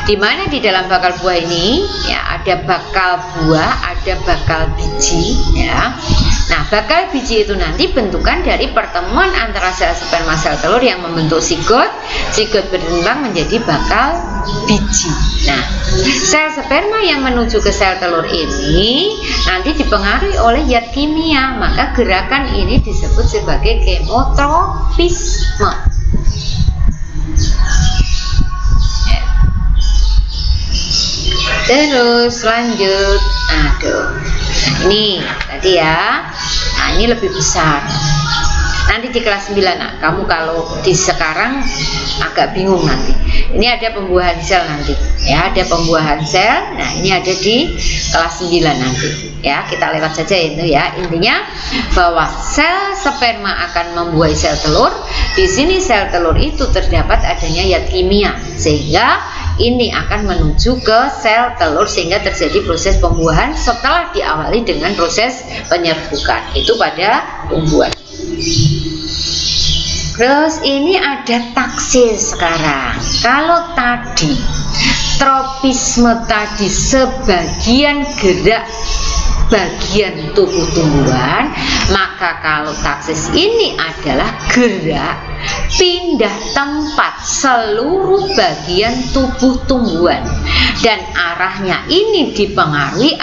Di mana di dalam bakal buah ini ya ada bakal buah, ada bakal biji ya. Nah, bakal biji itu nanti bentukan dari pertemuan antara sel sperma sel telur yang membentuk sigot. Sigot berkembang menjadi bakal biji. Nah, sel sperma yang menuju ke sel telur ini nanti dipengaruhi oleh zat kimia. Maka gerakan ini disebut sebagai kemotropisme. Terus lanjut. Aduh. Nah, ini tadi ya. Nah, ini lebih besar. Nanti di kelas 9 kamu kalau di sekarang agak bingung nanti. Ini ada pembuahan sel nanti. Ya, ada pembuahan sel. Nah, ini ada di kelas 9 nanti. Ya, kita lewat saja itu ya. Intinya bahwa sel sperma akan membuahi sel telur. Di sini sel telur itu terdapat adanya zat kimia sehingga ini akan menuju ke sel telur sehingga terjadi proses pembuahan setelah diawali dengan proses penyerbukan itu pada tumbuhan. Terus ini ada taksis sekarang. Kalau tadi tropisme tadi sebagian gerak bagian tubuh tumbuhan, maka kalau taksis ini adalah gerak pindah tempat seluruh bagian tubuh tumbuhan dan arahnya ini dipengaruhi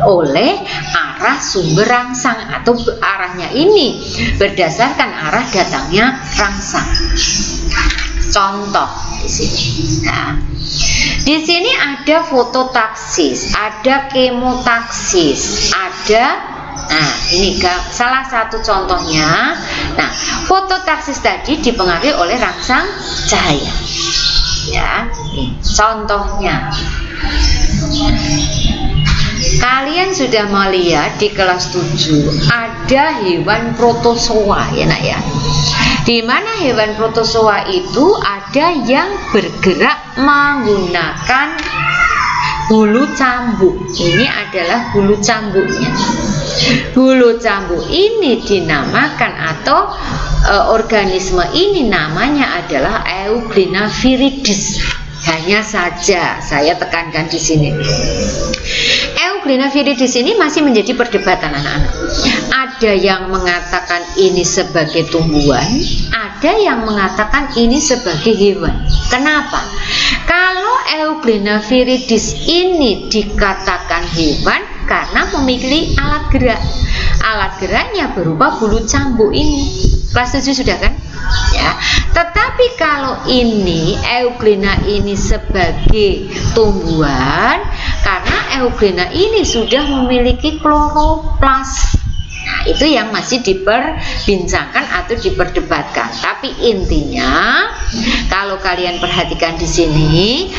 oleh arah sumber rangsang atau arahnya ini berdasarkan arah datangnya rangsang. Contoh di sini. Nah, di sini ada fototaksis, ada kemotaksis, ada. Nah, ini salah satu contohnya. Nah, fototaksis tadi dipengaruhi oleh rangsang cahaya. Ya, ini contohnya. Kalian sudah melihat di kelas 7 ada hewan protozoa ya nak ya. Di mana hewan protozoa itu ada yang bergerak menggunakan bulu cambuk. Ini adalah bulu cambuknya. Bulu cambuk ini dinamakan atau organisme ini namanya adalah Euglena viridis. Hanya saja saya tekankan di sini. Euglena viridis ini masih menjadi perdebatan anak-anak. Ada yang mengatakan ini sebagai tumbuhan, ada yang mengatakan ini sebagai hewan. Kenapa? Kalau Euglena viridis ini dikatakan hewan karena memiliki alat gerak. Alat geraknya berupa bulu cambuk ini. Kelas 7 sudah kan? Ya. Tetapi kalau ini Euglena ini sebagai tumbuhan karena Euglena ini sudah memiliki kloroplas. Nah, itu yang masih diperbincangkan atau diperdebatkan. Tapi intinya kalau kalian perhatikan di sini,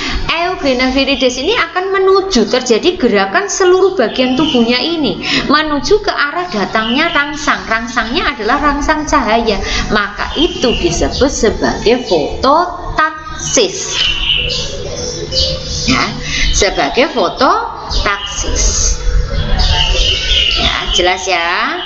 Euglena viridis ini akan menuju, terjadi gerakan seluruh bagian tubuhnya ini menuju ke arah datangnya rangsang. Rangsangnya adalah rangsang cahaya, maka itu disebut sebagai fototaksis. Ya, sebagai fototaksis. Ya, jelas ya.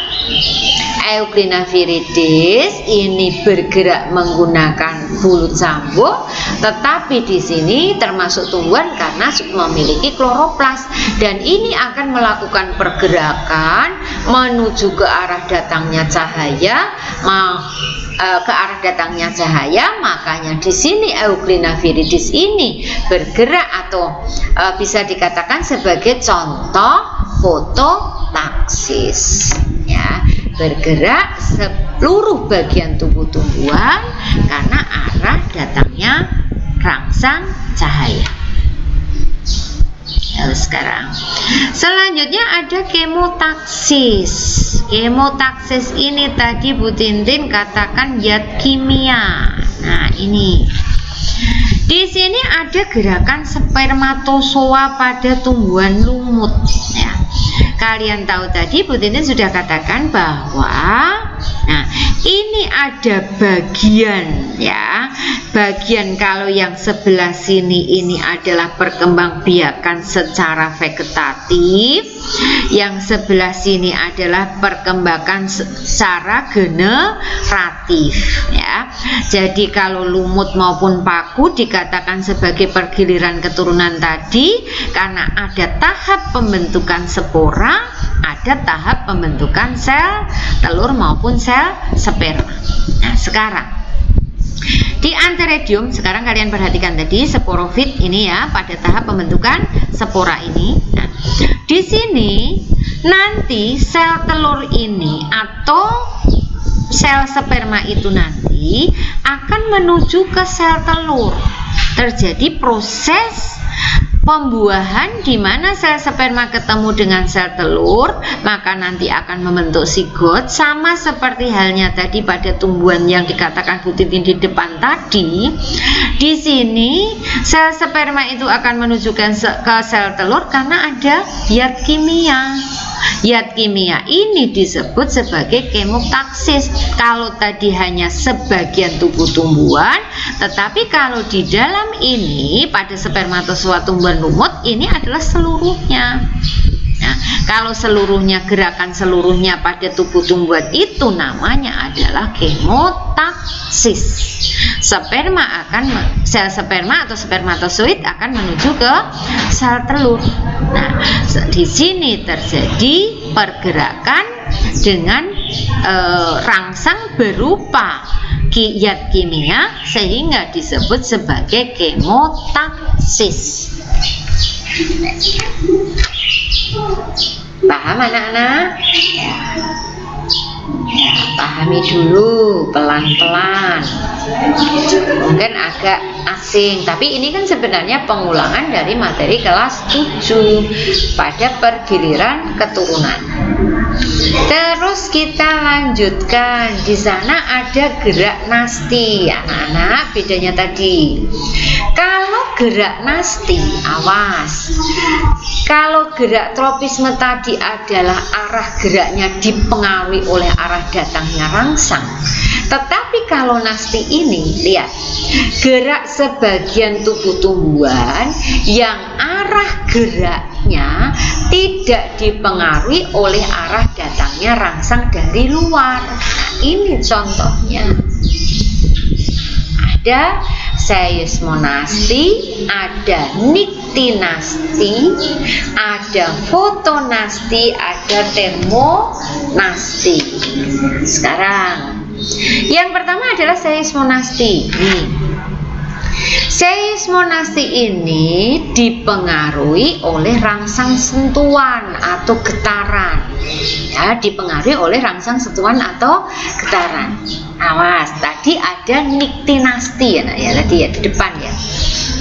Euglena viridis ini bergerak menggunakan bulut cambuk, tetapi di sini termasuk tumbuhan karena memiliki kloroplas, dan ini akan melakukan pergerakan menuju ke arah datangnya cahaya, makanya di sini Euglena viridis ini bergerak atau bisa dikatakan sebagai contoh fototaksis. Ya, bergerak seluruh bagian tubuh tumbuhan karena arah datangnya rangsang cahaya. Lalu sekarang selanjutnya ada kemotaksis. Kemotaksis ini tadi Bu Tintin katakan zat kimia. Nah, ini di sini ada gerakan spermatozoa pada tumbuhan lumut. Ya, kalian tahu tadi Bu Tintin sudah katakan bahwa nah ini ada bagian, ya, bagian kalau yang sebelah sini ini adalah perkembangbiakan secara vegetatif, yang sebelah sini adalah perkembangan secara generatif, ya. Jadi kalau lumut maupun paku dikatakan sebagai pergiliran keturunan tadi karena ada tahap pembentukan spora, ada tahap pembentukan sel telur maupun sel sperma. Nah, sekarang di Antheridium, sekarang kalian perhatikan tadi sporofit ini ya, pada tahap pembentukan spora ini. Nah, di sini nanti sel telur ini atau sel sperma itu nanti akan menuju ke sel telur. Terjadi proses pembuahan di mana sel sperma ketemu dengan sel telur, maka nanti akan membentuk zigot, sama seperti halnya tadi pada tumbuhan yang dikatakan Bu Tintin di depan tadi. Di sini sel sperma itu akan menuju ke sel telur karena ada zat kimia. Zat kimia ini disebut sebagai kemotaksis. Kalau tadi hanya sebagian tubuh tumbuhan, tetapi kalau di dalam ini pada spermatozoa tumbuhan lumut ini adalah seluruhnya. Nah, kalau seluruhnya, gerakan seluruhnya pada tubuh tumbuhan itu namanya adalah kemotaksis. Sel sperma atau spermatozoid akan menuju ke sel telur. Nah, di sini terjadi pergerakan dengan rangsang berupa zat kimia sehingga disebut sebagai kemotaksis. Paham anak-anak? Ya, pahami dulu pelan-pelan. Mungkin agak asing, tapi ini kan sebenarnya pengulangan dari materi kelas 7 pada pergiliran keturunan. Terus kita lanjutkan. Di sana ada gerak nasti, anak-anak. Bedanya tadi, kalau gerak nasti, awas. Kalau gerak tropisme tadi adalah arah geraknya dipengaruhi oleh arah datangnya rangsang. Tetapi kalau nasti ini, lihat, gerak sebagian tubuh tumbuhan yang arah geraknya tidak dipengaruhi oleh arah datangnya rangsang dari luar. Nah, ini contohnya. Ada seismonasti, ada niktinasti, ada fotonasti, ada termonasti. Sekarang yang pertama adalah seismonasti. Seismonasti ini dipengaruhi oleh rangsang sentuhan atau getaran. Ya, dipengaruhi oleh rangsang sentuhan atau getaran. Awas, tadi ada niktinasti ya, nah, ya tadi ya di depan ya.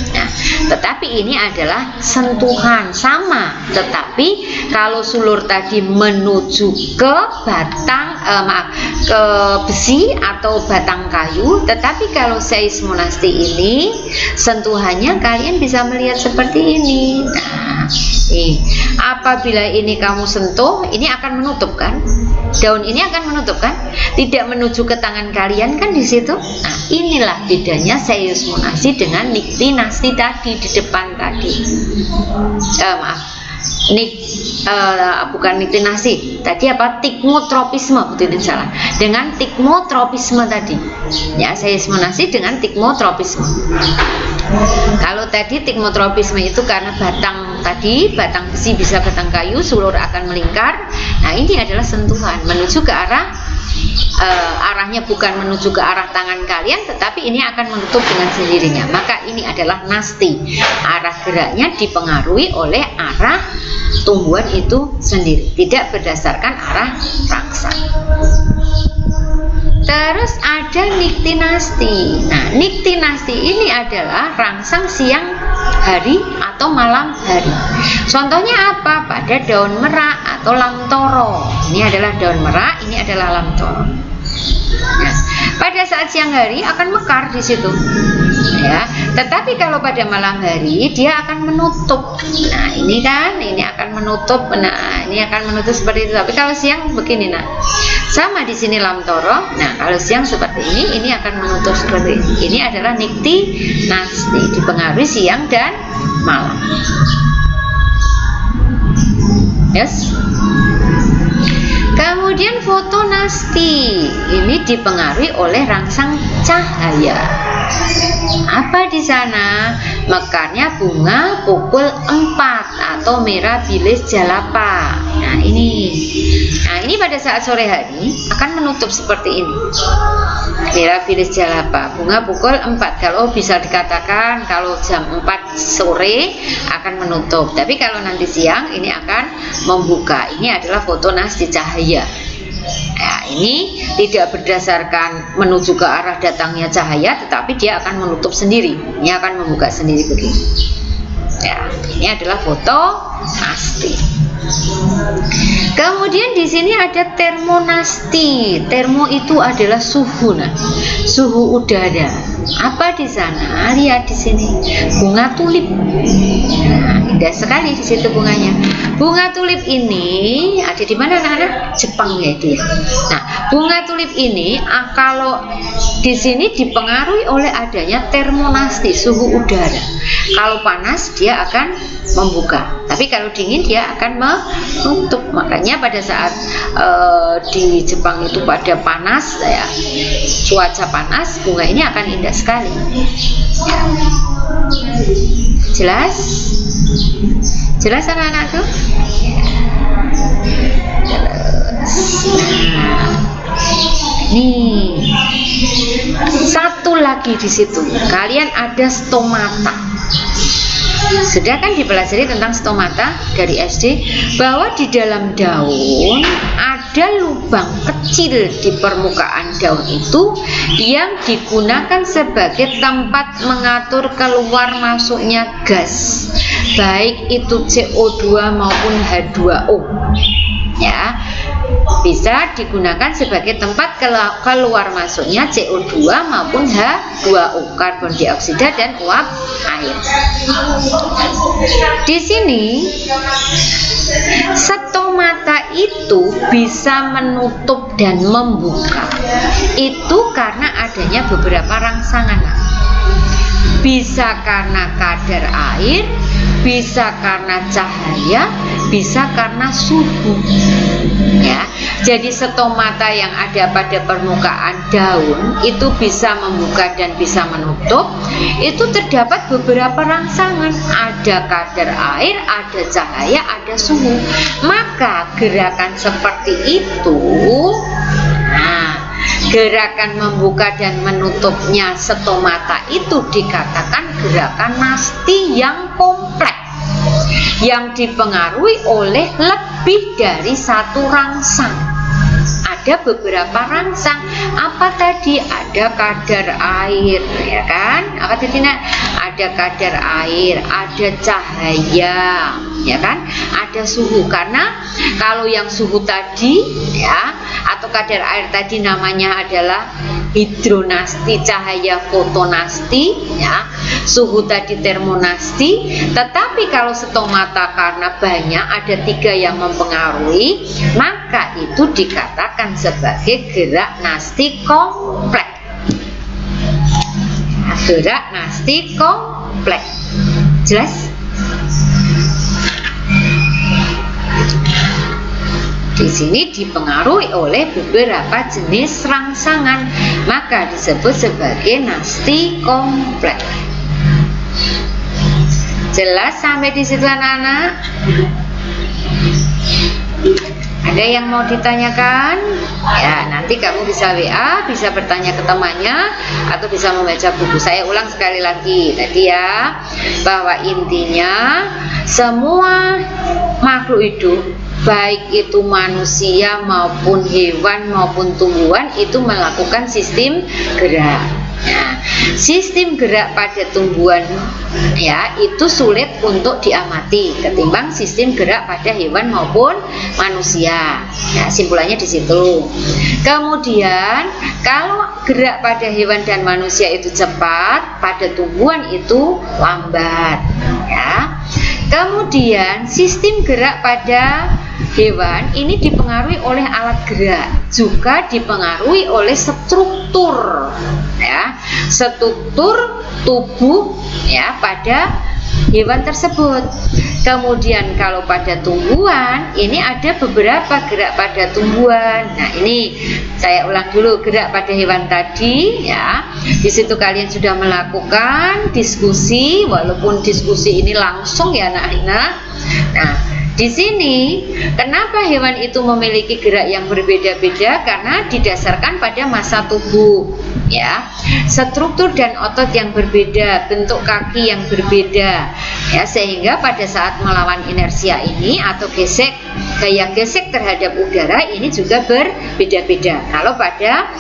Nah, tetapi ini adalah sentuhan sama. Tetapi kalau sulur tadi menuju ke batang, ke besi atau batang kayu, tetapi kalau seismonasti ini sentuhannya kalian bisa melihat seperti ini. Nah, apabila ini kamu sentuh, ini akan menutup kan? Daun ini akan menutup kan? Tidak menuju ke tangan kalian kan di situ? Nah, inilah bedanya seismonasti dengan niktinasti tadi di depan tadi. Bukan niktinasti tadi apa? Tikmotropisme, betul salah. Dengan tikmotropisme tadi. Ya, seismonasti dengan tikmotropisme. Kalau tadi tikmotropisme itu karena batang besi bisa batang kayu, sulur akan melingkar. Nah, ini adalah sentuhan menuju ke arah arahnya bukan menuju ke arah tangan kalian, tetapi ini akan menutup dengan sendirinya. Maka ini adalah nasti. Arah geraknya dipengaruhi oleh arah tumbuhan itu sendiri, tidak berdasarkan arah rangsang. Terus ada niktinasti. Nah, niktinasti ini adalah rangsang siang hari atau malam hari. Contohnya apa? Pada daun merak atau lamtoro. Ini adalah daun merak, ini adalah lamtoro. Nah, pada saat siang hari akan mekar di situ. Ya, tetapi kalau pada malam hari dia akan menutup. Nah, ini kan, ini akan menutup. Nah, ini akan menutup seperti itu. Tapi kalau siang begini, nah. Sama di sini lamtoro. Nah, kalau siang seperti ini akan menutup seperti ini. Ini adalah niktinasti, dipengaruhi siang dan malam. Yes. Kemudian fotonasti, ini dipengaruhi oleh rangsang cahaya. Apa di sana? Mekarnya bunga pukul 4 atau mirabilis jalapa. Nah, ini pada saat sore hari akan menutup seperti ini. Mirabilis jalapa, bunga pukul 4. Kalau bisa dikatakan kalau jam 4 sore akan menutup. Tapi kalau nanti siang ini akan membuka. Ini adalah fotonasti cahaya. Nah, ini tidak berdasarkan menuju ke arah datangnya cahaya, tetapi dia akan menutup sendiri. Ini akan membuka sendiri begini. Ya, ini adalah fotonasti. Kemudian di sini ada termonasti. Termo itu adalah suhu, suhu udara. Apa di sana? Lihat di sini, bunga tulip. Nah, indah sekali di situ bunganya. Bunga tulip ini ada di mana, anak-anak? Jepang ya itu ya. Nah, bunga tulip ini kalau di sini dipengaruhi oleh adanya termonasti, suhu udara. Kalau panas dia akan membuka, tapi kalau dingin dia akan menutup. Makanya pada saat di Jepang itu pada panas ya, cuaca panas, bunga ini akan indah sekali. Jelas? Jelas anak-anakku? Nah, nih satu lagi di situ, kalian ada stomata. Sudah kan dipelajari tentang stomata dari SD, bahwa di dalam daun ada lubang kecil di permukaan daun itu yang digunakan sebagai tempat mengatur keluar masuknya gas, baik itu CO2 maupun H2O. Ya, bisa digunakan sebagai tempat keluar masuknya CO2 maupun H2O, karbon dioksida dan uap air. Di sini stomata itu bisa menutup dan membuka. Itu karena adanya beberapa rangsangan. Bisa karena kadar air, bisa karena cahaya, bisa karena suhu. Ya, jadi stomata yang ada pada permukaan daun itu bisa membuka dan bisa menutup. Itu terdapat beberapa rangsangan, ada kadar air, ada cahaya, ada suhu. Maka gerakan seperti itu, gerakan membuka dan menutupnya stomata itu dikatakan gerakan nasti yang kompleks, yang dipengaruhi oleh lebih dari satu rangsang. Ada ada beberapa rangsang. Apa tadi? Ada kadar air, ya kan? Apa tadi nak? Ada kadar air, ada cahaya, ya kan? Ada suhu. Karena kalau yang suhu tadi, ya, atau kadar air tadi namanya adalah hidronasti, cahaya fotonasti, ya. Suhu tadi termonasti. Tetapi kalau stomata karena banyak, ada 3 yang mempengaruhi, maka itu dikatakan sebagai gerak nasti kompleks. Gerak nasti kompleks. Jelas? Di sini dipengaruhi oleh beberapa jenis rangsangan, maka disebut sebagai nasti kompleks. Jelas sampai di situ anak-anak? Ada yang mau ditanyakan? Ya, nanti kamu bisa WA, bisa bertanya ke temannya, atau bisa membaca buku. Saya ulang sekali lagi tadi ya, bahwa intinya semua makhluk hidup, baik itu manusia maupun hewan maupun tumbuhan, itu melakukan sistem gerak. Nah, sistem gerak pada tumbuhan, ya, itu sulit untuk diamati ketimbang sistem gerak pada hewan maupun manusia. Nah, simpulannya di situ. Kemudian kalau gerak pada hewan dan manusia itu cepat, pada tumbuhan itu lambat, ya. Kemudian sistem gerak pada hewan ini dipengaruhi oleh alat gerak, juga dipengaruhi oleh struktur, ya, struktur tubuh, ya, pada hewan tersebut. Kemudian kalau pada tumbuhan ini ada beberapa gerak pada tumbuhan. Nah, ini saya ulang dulu gerak pada hewan tadi, ya. Di situ kalian sudah melakukan diskusi, walaupun diskusi ini langsung ya anak-anak. Nah, di sini kenapa hewan itu memiliki gerak yang berbeda-beda? Karena didasarkan pada massa tubuh, ya, struktur dan otot yang berbeda, bentuk kaki yang berbeda, ya, sehingga pada saat melawan inersia ini atau gesek, gaya gesek terhadap udara ini juga berbeda-beda. Kalau pada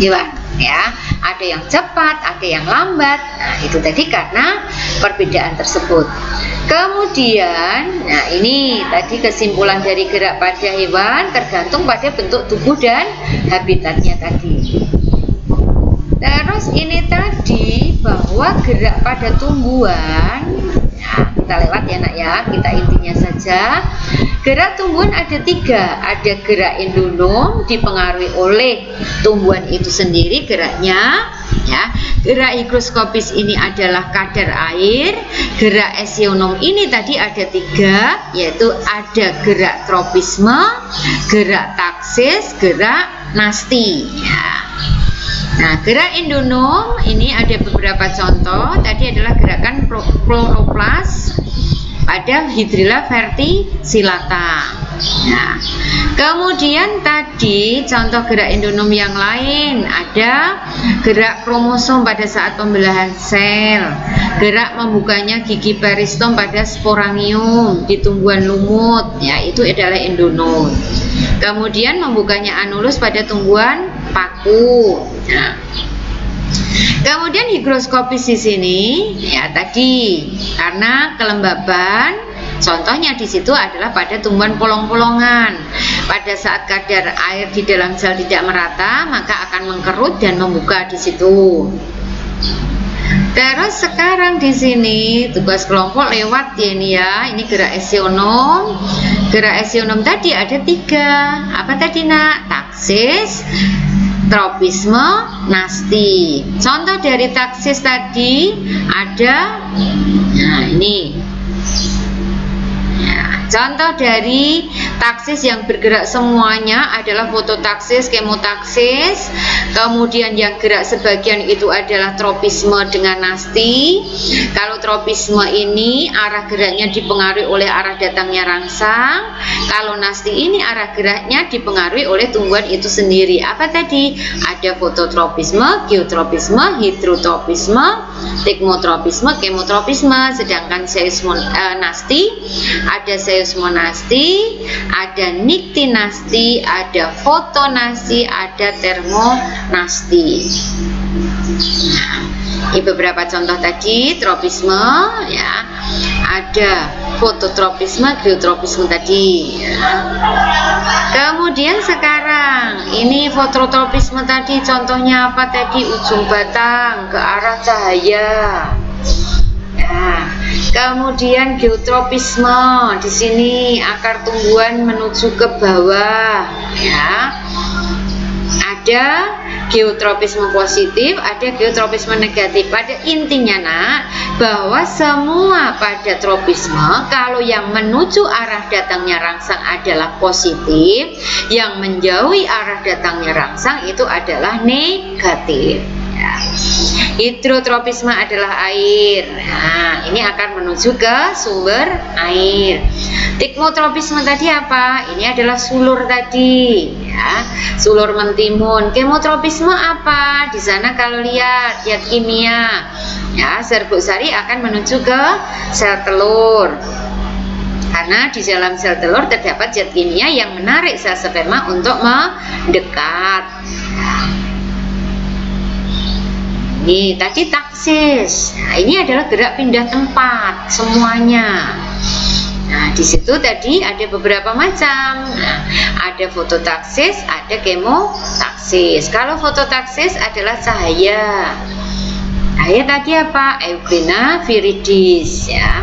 hewan, ya, ada yang cepat, ada yang lambat. Nah, itu tadi karena perbedaan tersebut. Kemudian, nah ini tadi kesimpulan dari gerak pada hewan tergantung pada bentuk tubuh dan habitatnya tadi. Terus ini tadi bahwa gerak pada tumbuhan, nah, kita lewat ya nak ya, kita intinya saja. Gerak tumbuhan ada 3, ada gerak endonom dipengaruhi oleh tumbuhan itu sendiri geraknya, ya. Gerak higroskopis ini adalah kadar air. Gerak esionom ini tadi ada 3, yaitu ada gerak tropisme, gerak taksis, gerak nasti, ya. Nah, gerak endonom ini ada beberapa contoh. Tadi adalah gerakan kloroplas pada Hydrilla verticillata. Nah, kemudian tadi contoh gerak endonom yang lain ada gerak kromosom pada saat pembelahan sel, gerak membukanya gigi peristom pada sporangium di tumbuhan lumut, ya, itu adalah endonom. Kemudian membukanya anulus pada tumbuhan paku. Nah, kemudian higroskopis di sini, ya, tadi karena kelembaban, contohnya di situ adalah pada tumbuhan polong-polongan. Pada saat kadar air di dalam sel tidak merata, maka akan mengkerut dan membuka di situ. Terus sekarang di sini tugas kelompok lewat ya ini ya. Ini gerak esionom. Gerak esionom tadi ada 3. Apa tadi nak? Taksis, tropisme, nasti. Contoh dari taksis tadi ada, nah ini. Contoh dari taksis yang bergerak semuanya adalah fototaksis, kemotaksis. Kemudian yang gerak sebagian itu adalah tropisme dengan nasti. Kalau tropisme ini arah geraknya dipengaruhi oleh arah datangnya rangsang. Kalau nasti ini arah geraknya dipengaruhi oleh tumbuhan itu sendiri. Apa tadi? Ada fototropisme, geotropisme, hidrotropisme, stigmotropisme, kemotropisme. Sedangkan nasti ada seismonasti, ada niktinasti, ada fotonasti, ada termonasti. Nah, ini beberapa contoh tadi tropisme ya. Ada fototropisme, geotropisme tadi ya. Kemudian sekarang ini fototropisme tadi contohnya apa tadi? Ujung batang ke arah cahaya. Ya. Kemudian geotropisme di sini akar tumbuhan menuju ke bawah ya. Ada geotropisme positif, ada geotropisme negatif. Pada intinya nak, bahwa semua pada tropisme kalau yang menuju arah datangnya rangsang adalah positif, yang menjauhi arah datangnya rangsang itu adalah negatif ya. Hidrotropisme adalah air. Nah, ini akan menuju ke sumber air. Tikmotropisme tadi apa? Ini adalah sulur tadi ya, sulur mentimun. Kemotropisme apa? Di sana kalau lihat kimia ya, serbuk sari akan menuju ke sel telur. Karena di dalam sel telur terdapat zat kimia yang menarik sel sperma untuk mendekat. Ini tadi taksis. Nah, ini adalah gerak pindah tempat semuanya. Nah, di situ tadi ada beberapa macam. Nah, ada fototaksis, ada kemotaksis. Kalau fototaksis adalah cahaya. Cahaya tadi apa? Euglena viridis ya.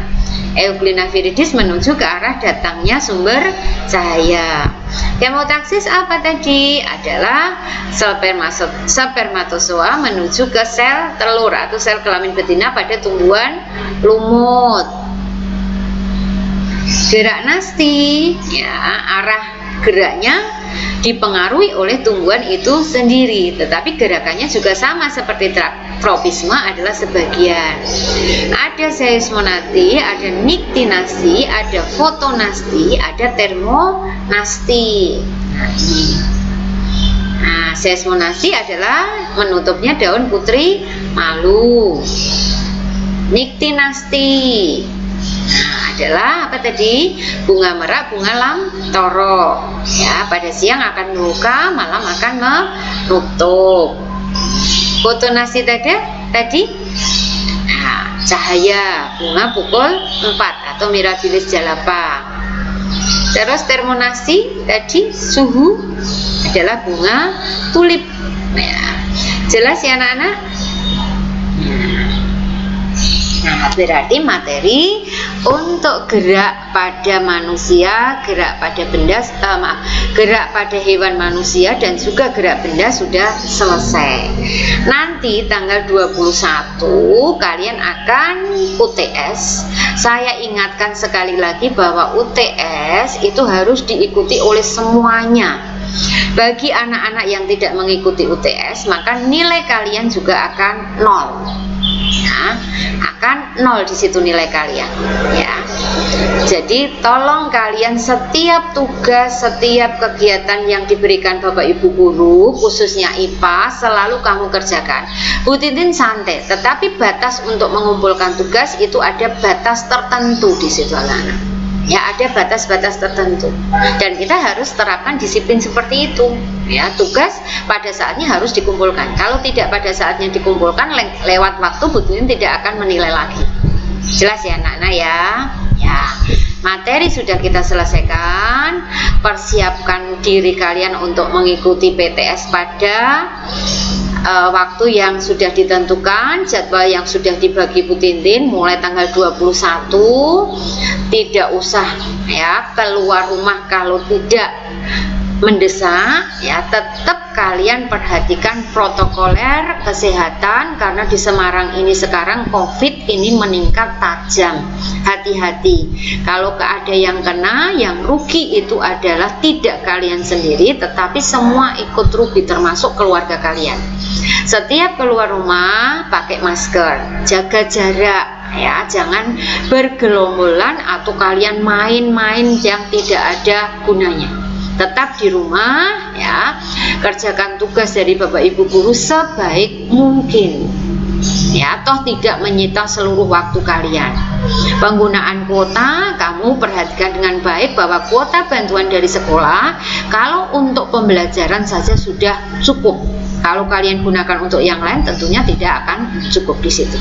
Euglena viridis menuju ke arah datangnya sumber cahaya. Kemotaksis apa tadi? Adalah spermatozoa menuju ke sel telur atau sel kelamin betina pada tumbuhan lumut. Gerak nasti ya, arah geraknya dipengaruhi oleh tumbuhan itu sendiri, tetapi gerakannya juga sama seperti tropisme adalah sebagian. Ada seismonasti, ada niktinasti, ada fotonasti, ada termonasti. Nah, ini. Nah, seismonasti adalah menutupnya daun putri malu. Niktinasti adalah apa tadi? Bunga merak, bunga lamtoro ya, pada siang akan membuka, malam akan menutup. Fotonasti tadi nah, cahaya, bunga pukul 4 atau mirabilis jalapa. Terus termonasti tadi suhu adalah bunga tulip ya. Jelas ya anak-anak? Nah, berarti materi untuk gerak pada manusia, gerak pada benda, gerak pada hewan manusia dan juga gerak benda sudah selesai. Nanti tanggal 21 kalian akan UTS. Saya ingatkan sekali lagi bahwa UTS itu harus diikuti oleh semuanya. Bagi anak-anak yang tidak mengikuti UTS, maka nilai kalian juga akan 0. Ya, akan 0 di situ nilai kalian ya. Jadi tolong kalian setiap tugas, setiap kegiatan yang diberikan Bapak Ibu guru, khususnya IPA, selalu kamu kerjakan. Bu Titin santai, tetapi batas untuk mengumpulkan tugas itu ada batas tertentu di situ anak-anak. Ya, ada batas-batas tertentu dan kita harus terapkan disiplin seperti itu ya. Tugas pada saatnya harus dikumpulkan. Kalau tidak pada saatnya dikumpulkan, lewat waktu Bu Titin tidak akan menilai lagi. Jelas ya anak-anak ya. Ya, materi sudah kita selesaikan. Persiapkan diri kalian untuk mengikuti PTS pada waktu yang sudah ditentukan, jadwal yang sudah dibagi Bu Tintin mulai tanggal 21. Tidak usah ya keluar rumah kalau tidak mendesak ya. Tetap kalian perhatikan protokoler kesehatan karena di Semarang ini sekarang COVID ini meningkat tajam. Hati-hati, kalau ada yang kena, yang rugi itu adalah tidak kalian sendiri, tetapi semua ikut rugi termasuk keluarga kalian. Setiap keluar rumah pakai masker, jaga jarak ya, jangan bergelombolan atau kalian main-main yang tidak ada gunanya. Tetap di rumah ya, kerjakan tugas dari Bapak Ibu guru sebaik mungkin ya, toh tidak menyita seluruh waktu kalian. Penggunaan kuota kamu perhatikan perhatikan dengan baik bahwa kuota bantuan dari sekolah kalau untuk pembelajaran saja sudah cukup. Kalau kalian gunakan untuk yang lain tentunya tidak akan cukup di situ.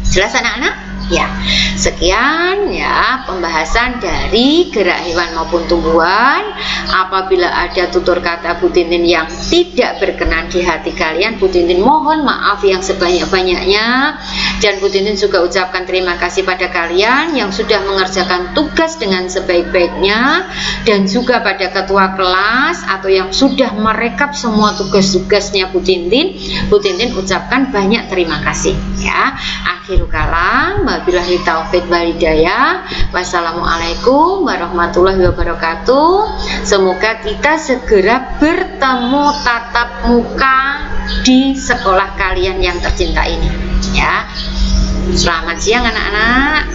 Jelas anak-anak? Ya, sekian ya pembahasan dari gerak hewan maupun tumbuhan. Apabila ada tutur kata Bu Tintin yang tidak berkenan di hati kalian, Bu Tintin mohon maaf yang sebanyak-banyaknya. Dan Bu Tintin juga ucapkan terima kasih pada kalian yang sudah mengerjakan tugas dengan sebaik-baiknya, dan juga pada ketua kelas atau yang sudah merekap semua tugas-tugasnya Bu Tintin. Bu Tintin ucapkan banyak terima kasih ya. Akhirul kalam, wabillahi taufik wal hidayah. Wassalamualaikum warahmatullahi wabarakatuh. Semoga kita segera bertemu tatap muka di sekolah kalian yang tercinta ini ya. Selamat siang anak-anak.